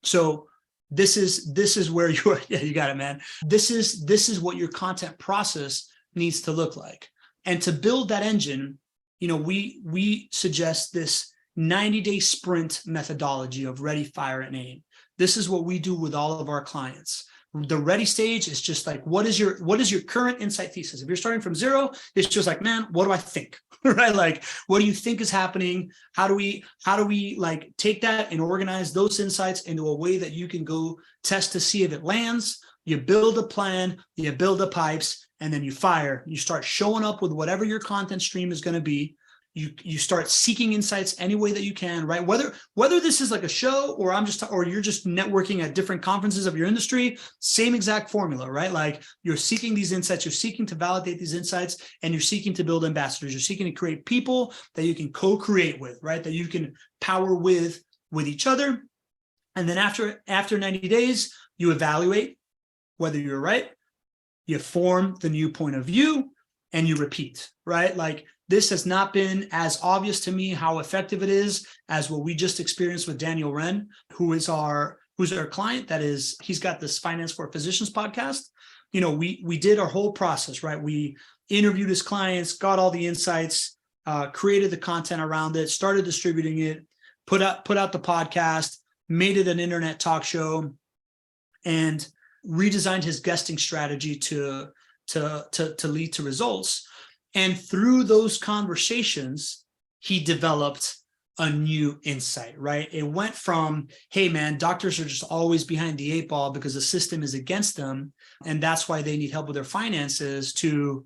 So this is where you got it, man. This is what your content process needs to look like. And to build that engine, we suggest this 90-day sprint methodology of ready, fire, and aim. This is what we do with all of our clients. The ready stage is just like, what is your current insight thesis? If you're starting from zero, it's just like, man, what do I think? Right? Like, what do you think is happening? How do we like take that and organize those insights into a way that you can go test to see if it lands? You build a plan, you build the pipes, and then you fire. You start showing up with whatever your content stream is going to be. You start seeking insights any way that you can, right? Whether this is like a show or you're just networking at different conferences of your industry, same exact formula, right? Like, you're seeking these insights, you're seeking to validate these insights, and you're seeking to build ambassadors. You're seeking to create people that you can co-create with, right? That you can power with each other. And then after 90 days, you evaluate whether you're right, you form the new point of view, and you repeat, right? Like, this has not been as obvious to me how effective it is as what we just experienced with Daniel Wren, who's our client. He's got this Finance for Physicians podcast. We did our whole process, right? We interviewed his clients, got all the insights, created the content around it, started distributing it, put out the podcast, made it an internet talk show, and redesigned his guesting strategy to lead to results. And through those conversations, he developed a new insight, right? It went from, hey, man, doctors are just always behind the 8 ball because the system is against them, and that's why they need help with their finances, to,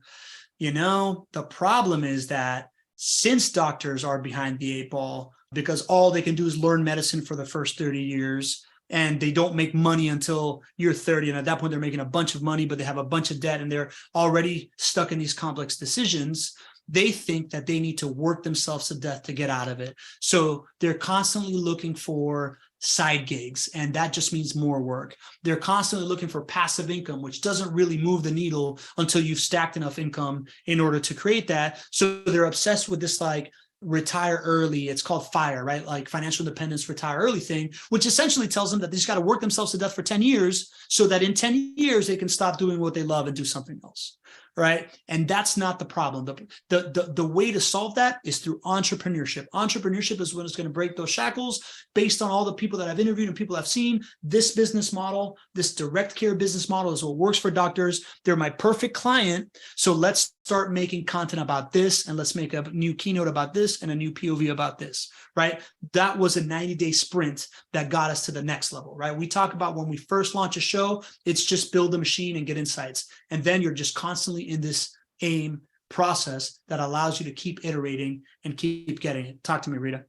the problem is that since doctors are behind the 8 ball because all they can do is learn medicine for the first 30 years, and they don't make money until you're 30. And at that point, they're making a bunch of money, but they have a bunch of debt, and they're already stuck in these complex decisions. They think that they need to work themselves to death to get out of it. So they're constantly looking for side gigs, and that just means more work. They're constantly looking for passive income, which doesn't really move the needle until you've stacked enough income in order to create that. So they're obsessed with this, like, retire early. It's called FIRE, right? Like financial independence, retire early thing, which essentially tells them that they just got to work themselves to death for 10 years so that in 10 years they can stop doing what they love and do something else. Right. And that's not the problem. The way to solve that is through entrepreneurship. Entrepreneurship is when it's going to break those shackles. Based on all the people that I've interviewed and people I've seen, this business model, this direct care business model, is what works for doctors. They're my perfect client. So let's start making content about this, and let's make a new keynote about this and a new POV about this. Right. That was a 90-day sprint that got us to the next level. Right. We talk about when we first launch a show, it's just build the machine and get insights. And then you're just constantly in this aim process that allows you to keep iterating and keep getting it. Talk to me, Rita.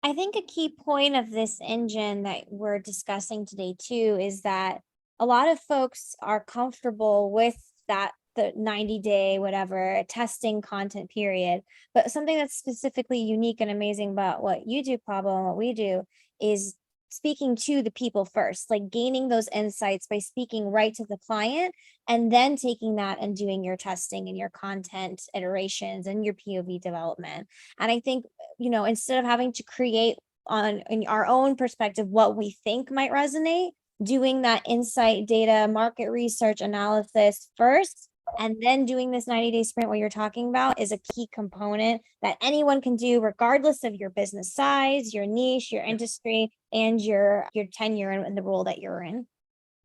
I think a key point of this engine that we're discussing today too is that a lot of folks are comfortable with the 90-day whatever testing content period, but something that's specifically unique and amazing about what you do, Pablo, and what we do is speaking to the people first, like gaining those insights by speaking right to the client, and then taking that and doing your testing and your content iterations and your POV development. And I think, instead of having to create in our own perspective what we think might resonate, doing that insight data, market research analysis first, and then doing this 90-day sprint what you're talking about is a key component that anyone can do regardless of your business size, your niche, your industry, and your tenure in the role that you're in.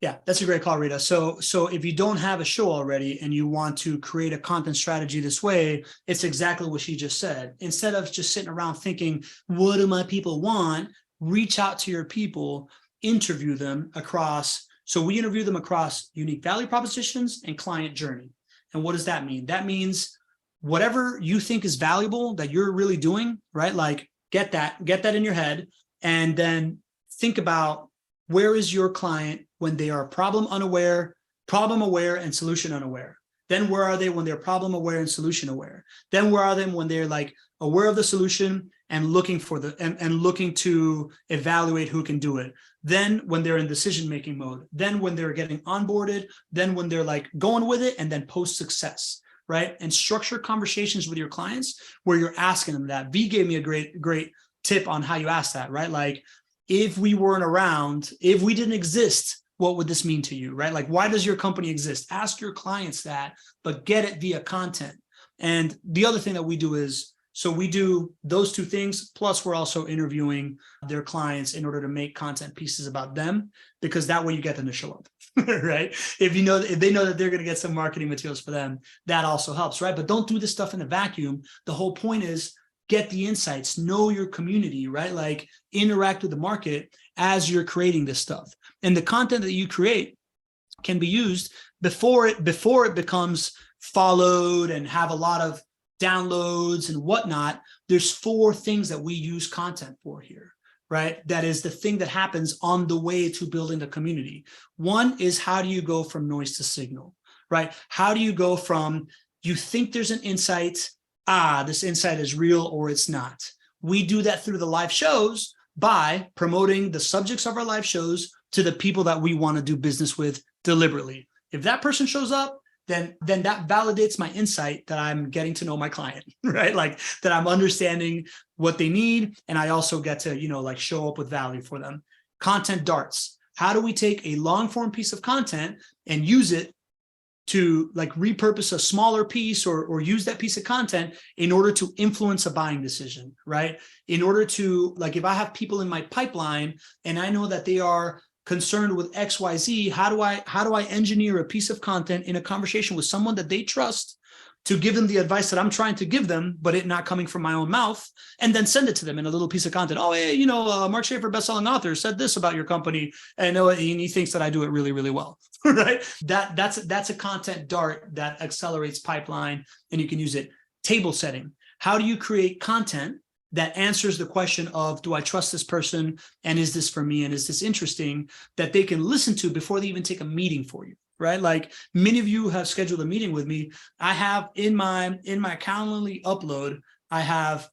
Yeah, that's a great call, Rita. So if you don't have a show already and you want to create a content strategy this way, it's exactly what she just said. Instead of just sitting around thinking, what do my people want? Reach out to your people, interview them across. So we interview them across unique value propositions and client journey. And what does that mean? That means whatever you think is valuable that you're really doing, right? Like get that in your head, and then think about, where is your client when they are problem aware, and solution unaware? Then where are they when they're problem aware and solution aware? Then where are they when they're like aware of the solution and looking for and looking to evaluate who can do it. Then when they're in decision-making mode, then when they're getting onboarded, then when they're like going with it, and then post-success, right? And structure conversations with your clients where you're asking them that. V gave me a great tip on how you ask that, right? Like, if we weren't around, if we didn't exist, what would this mean to you, right? Like, why does your company exist? Ask your clients that, but get it via content. And the other thing that we do is, so we do those two things, plus we're also interviewing their clients in order to make content pieces about them, because that way you get them to show up, right? If they know that they're going to get some marketing materials for them, that also helps, right? But don't do this stuff in a vacuum. The whole point is get the insights, know your community, right? Like, interact with the market as you're creating this stuff. And the content that you create can be used before it becomes followed and have a lot of downloads and whatnot. There's 4 things that we use content for here, right? That is the thing that happens on the way to building the community. One is, how do you go from noise to signal, right? How do you go from, you think there's an insight, this insight is real or it's not. We do that through the live shows by promoting the subjects of our live shows to the people that we want to do business with deliberately. If that person shows up, then that validates my insight that I'm getting to know my client, right? Like, that I'm understanding what they need. And I also get to, like, show up with value for them. Content darts. How do we take a long form piece of content and use it to, like, repurpose a smaller piece or use that piece of content in order to influence a buying decision, right? In order to, like, if I have people in my pipeline and I know that they are concerned with XYZ, how do I engineer a piece of content in a conversation with someone that they trust to give them the advice that I'm trying to give them, but it not coming from my own mouth, and then send it to them in a little piece of content. Oh, hey, Mark Schaefer, bestselling author, said this about your company, and he thinks that I do it really, really well, right? That's a content dart that accelerates pipeline, and you can use it. Table setting. How do you create content that answers the question of, do I trust this person? And is this for me? And is this interesting, that they can listen to before they even take a meeting for you, right? Like, many of you have scheduled a meeting with me. I have in my Calendly upload, I have,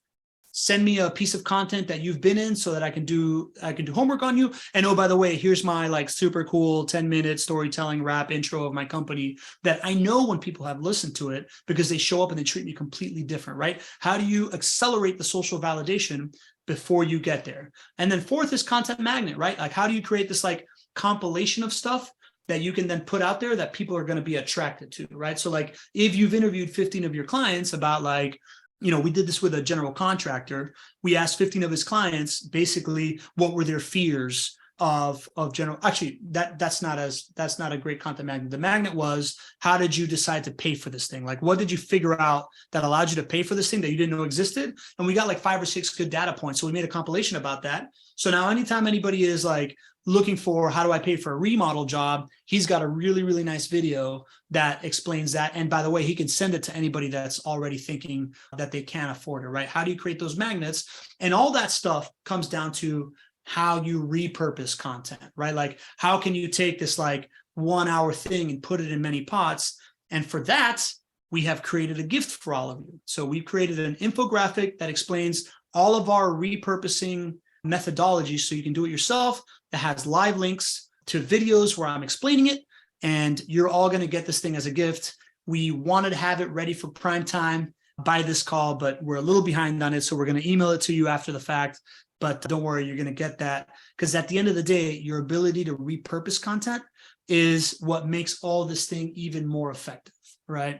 send me a piece of content that you've been in so that I can do homework on you. And oh, by the way, here's my, like, super cool 10-minute storytelling rap intro of my company, that I know when people have listened to it, because they show up and they treat me completely different, right? How do you accelerate the social validation before you get there? And then 4th is content magnet, right? Like, how do you create this, like, compilation of stuff that you can then put out there that people are going to be attracted to, right? So, like, if you've interviewed 15 of your clients about, like, we did this with a general contractor. We asked 15 of his clients basically what were their fears of general. Actually, that's not a great content magnet. The magnet was, how did you decide to pay for this thing? Like, what did you figure out that allowed you to pay for this thing that you didn't know existed? And we got like 5 or 6 good data points. So we made a compilation about that. So now anytime anybody is like looking for, how do I pay for a remodel job, he's got a really, really nice video that explains that. And by the way, he can send it to anybody that's already thinking that they can't afford it, right? How do you create those magnets? And all that stuff comes down to how you repurpose content, right? Like, how can you take this like 1-hour thing and put it in many pots? And for that, we have created a gift for all of you. So we've created an infographic that explains all of our repurposing methodologies, so you can do it yourself, that has live links to videos where I'm explaining it, and you're all going to get this thing as a gift. We wanted to have it ready for prime time by this call, but we're a little behind on it, so we're going to email it to you after the fact. But don't worry, you're going to get that, because at the end of the day, your ability to repurpose content is what makes all this thing even more effective, right?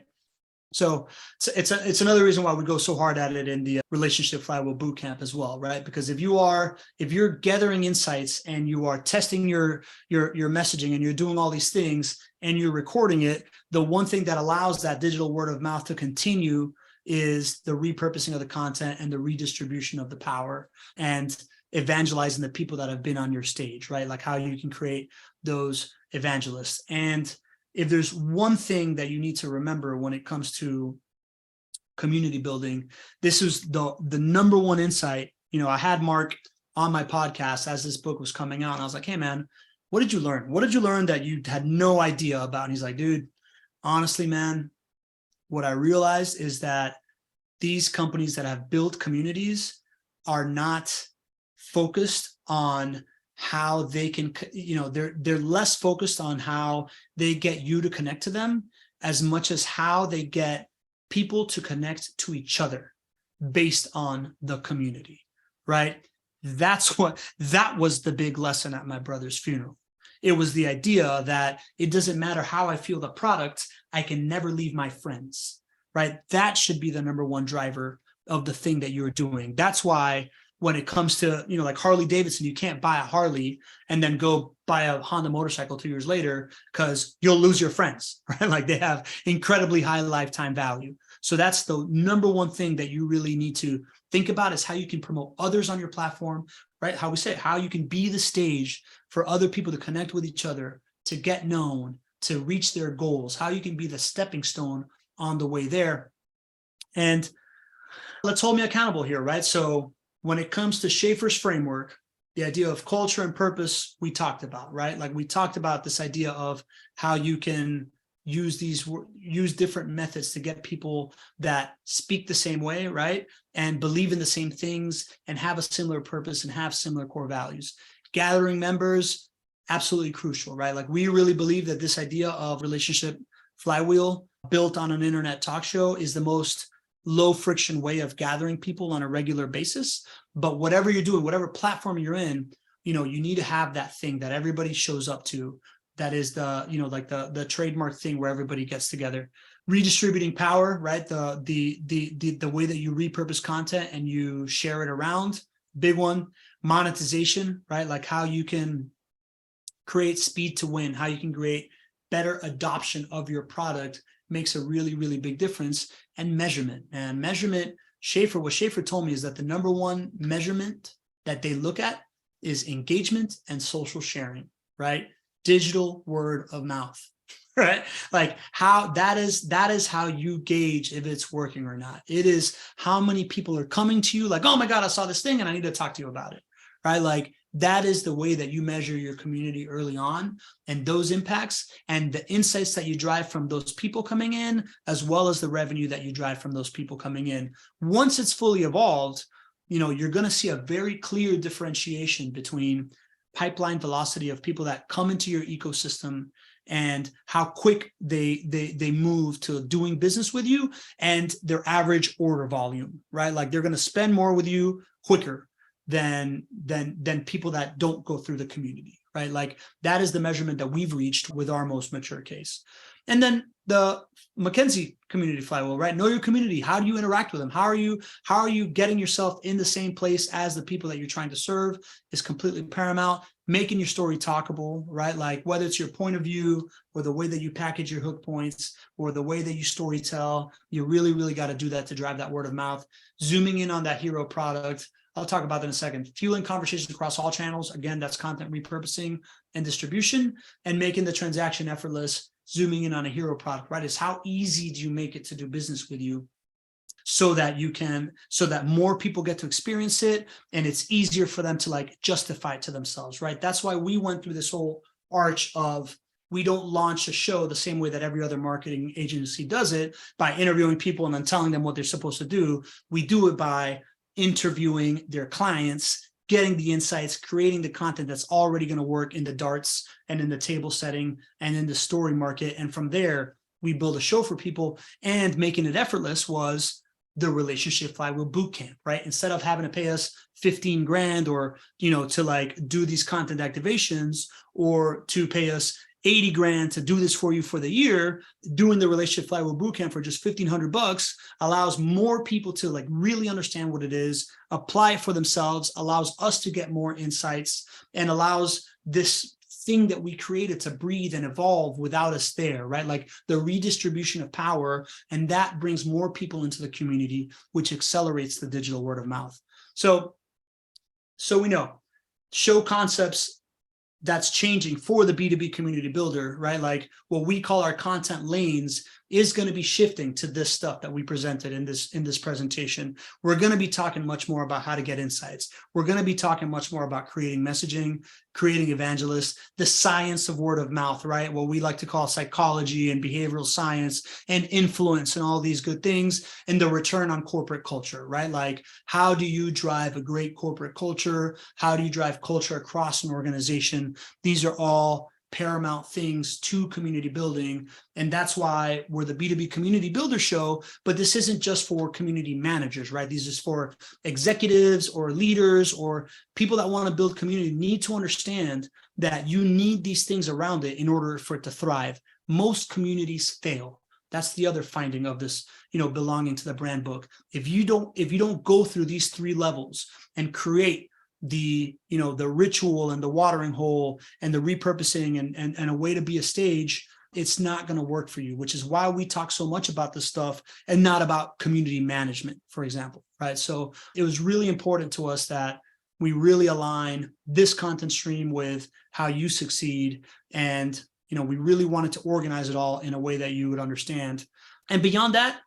So it's another reason why we go so hard at it in the Relationship Flywheel Bootcamp as well, right? Because if you're gathering insights and you are testing your messaging and you're doing all these things and you're recording it, the one thing that allows that digital word of mouth to continue is the repurposing of the content and the redistribution of the power and evangelizing the people that have been on your stage, right? Like how you can create those evangelists. And if there's one thing that you need to remember when it comes to community building, this is the number one insight. I had Mark on my podcast as this book was coming out, and I was like, hey man, what did you learn? What did you learn that you had no idea about? And he's like, dude, honestly, man, what I realized is that these companies that have built communities are not focused on how they can, they're less focused on how they get you to connect to them as much as how they get people to connect to each other based on the community, right? That was the big lesson at my brother's funeral. It was the idea that it doesn't matter how I feel the product, I can never leave my friends, right? That should be the number one driver of the thing that you're doing. That's why when it comes to, like Harley Davidson, you can't buy a Harley and then go buy a Honda motorcycle 2 years later, because you'll lose your friends, right? Like they have incredibly high lifetime value. So that's the number one thing that you really need to think about, is how you can promote others on your platform, right? How we say, how you can be the stage for other people to connect with each other, to get known, to reach their goals, how you can be the stepping stone on the way there. And let's hold me accountable here, right? So when it comes to Schaefer's framework, the idea of culture and purpose, we talked about, right? Like we talked about this idea of how you can use different methods to get people that speak the same way, right? And believe in the same things and have a similar purpose and have similar core values. Gathering members, absolutely crucial, right? Like we really believe that this idea of relationship flywheel built on an internet talk show is the most low friction way of gathering people on a regular basis. But whatever you're doing, whatever platform you're in, you need to have that thing that everybody shows up to. That is the, like the trademark thing where everybody gets together. Redistributing power, right? The way that you repurpose content and you share it around, big one. Monetization, right? Like how you can create speed to win, how you can create better adoption of your product makes a really, really big difference. And measurement. And measurement, what Schaefer told me is that the number one measurement that they look at is engagement and social sharing, right? Digital word of mouth, right? Like how that is how you gauge if it's working or not. It is how many people are coming to you like, oh my God, I saw this thing and I need to talk to you about it, right? Like that is the way that you measure your community early on, and those impacts and the insights that you drive from those people coming in, as well as the revenue that you drive from those people coming in. Once it's fully evolved, you're going to see a very clear differentiation between pipeline velocity of people that come into your ecosystem and how quick they move to doing business with you, and their average order volume, right? Like they're going to spend more with you quicker than people that don't go through the community, right? Like that is the measurement that we've reached with our most mature case. And then the McKenzie community flywheel, right? Know your community. How do you interact with them? How are you getting yourself in the same place as the people that you're trying to serve is completely paramount. Making your story talkable, right? Like whether it's your point of view or the way that you package your hook points or the way that you story tell, you really, really got to do that to drive that word of mouth. Zooming in on that hero product. I'll talk about that in a second. Fueling conversations across all channels. Again, that's content repurposing and distribution, and making the transaction effortless. Zooming in on a hero product, right? Is how easy do you make it to do business with you so that more people get to experience it and it's easier for them to like justify it to themselves, right? That's why we went through this whole arch of, we don't launch a show the same way that every other marketing agency does it by interviewing people and then telling them what they're supposed to do. We do it by interviewing their clients, getting the insights, creating the content that's already going to work in the darts and in the table setting and in the story market. And from there, we build a show for people. And making it effortless was the relationship flywheel bootcamp, right? Instead of having to pay us 15 grand or, to like do these content activations, or to pay us 80 grand to do this for you for the year, doing the relationship flywheel bootcamp for just $1,500 allows more people to like really understand what it is, apply it for themselves, allows us to get more insights, and allows this thing that we created to breathe and evolve without us there, right? Like the redistribution of power, and that brings more people into the community, which accelerates the digital word of mouth. So we know show concepts that's changing for the B2B community builder, right? Like what we call our content lanes, is going to be shifting to this stuff that we presented in this presentation. We're going to be talking much more about how to get insights. We're going to be talking much more about creating messaging, creating evangelists, the science of word of mouth, right? What we like to call psychology and behavioral science and influence and all these good things, and the return on corporate culture, right? Like, how do you drive a great corporate culture? How do you drive culture across an organization? These are all paramount things to community building. And that's why we're the B2B community builder show, but this isn't just for community managers, right? These is for executives or leaders or people that want to build community. Need to understand that you need these things around it in order for it to thrive. Most communities fail. That's the other finding of this, belonging to the brand book. If you don't go through these 3 levels and create the ritual and the watering hole and the repurposing and a way to be a stage, it's not going to work for you, which is why we talk so much about this stuff and not about community management, for example, right? So it was really important to us that we really align this content stream with how you succeed. And, we really wanted to organize it all in a way that you would understand. And beyond that,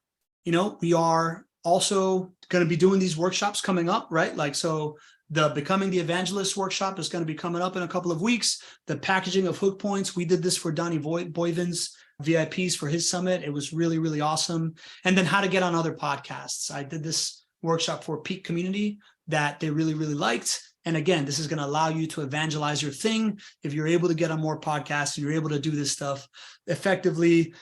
we are also going to be doing these workshops coming up, right? Like, so the Becoming the Evangelist workshop is going to be coming up in a couple of weeks. The packaging of hook points, we did this for Donnie Boyvin's VIPs for his summit. It was really, really awesome. And then how to get on other podcasts. I did this workshop for Peak Community that they really, really liked. And again, this is going to allow you to evangelize your thing. If you're able to get on more podcasts, you're able to do this stuff effectively.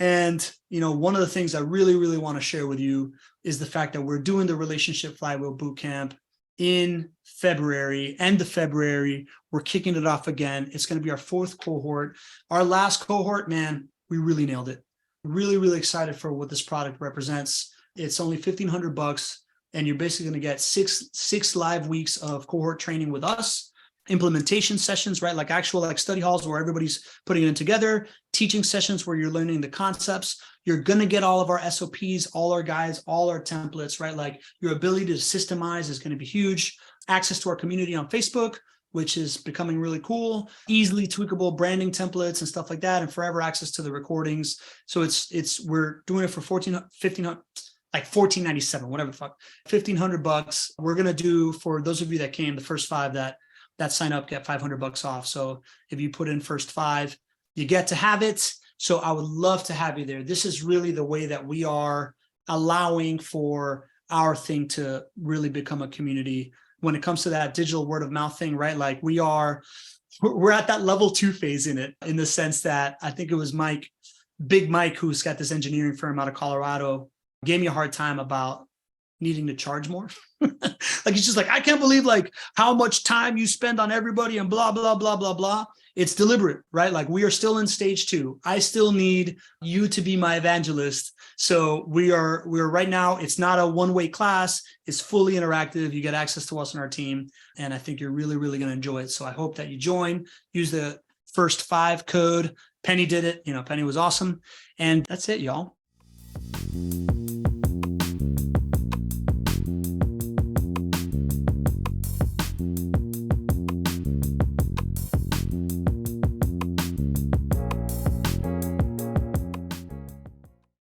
And, one of the things I really, really want to share with you is the fact that we're doing the Relationship Flywheel Bootcamp in February, end of February. We're kicking it off again. It's going to be our 4th cohort. Our last cohort, man, we really nailed it. Really, really excited for what this product represents. It's only $1,500, and you're basically going to get six live weeks of cohort training with us, implementation sessions, right? Like actual study halls where everybody's putting it in together, teaching sessions where you're learning the concepts. You're going to get all of our SOPs, all our guides, all our templates, right? Like your ability to systemize is going to be huge. Access to our community on Facebook, which is becoming really cool. Easily tweakable branding templates and stuff like that, and forever access to the recordings. So we're doing it for $1,497, whatever the fuck, $1,500. We're going to do, for those of you that came, the first 5 that sign up get $500 off. So if you put in first 5, you get to have it. So I would love to have you there. This is really the way that we are allowing for our thing to really become a community when it comes to that digital word of mouth thing, right? Like we're at that level 2 phase in it, in the sense that I think it was Big Mike, who's got this engineering firm out of Colorado, gave me a hard time about needing to charge more. Like, it's just like, I can't believe how much time you spend on everybody and blah, blah, blah, blah, blah. It's deliberate, right? Like, we are still in stage 2. I still need you to be my evangelist. So we're right now, it's not a one-way class. It's fully interactive. You get access to us on our team. And I think you're really, really going to enjoy it. So I hope that you join, use the first 5 code. Penny did it. Penny was awesome. And that's it, y'all.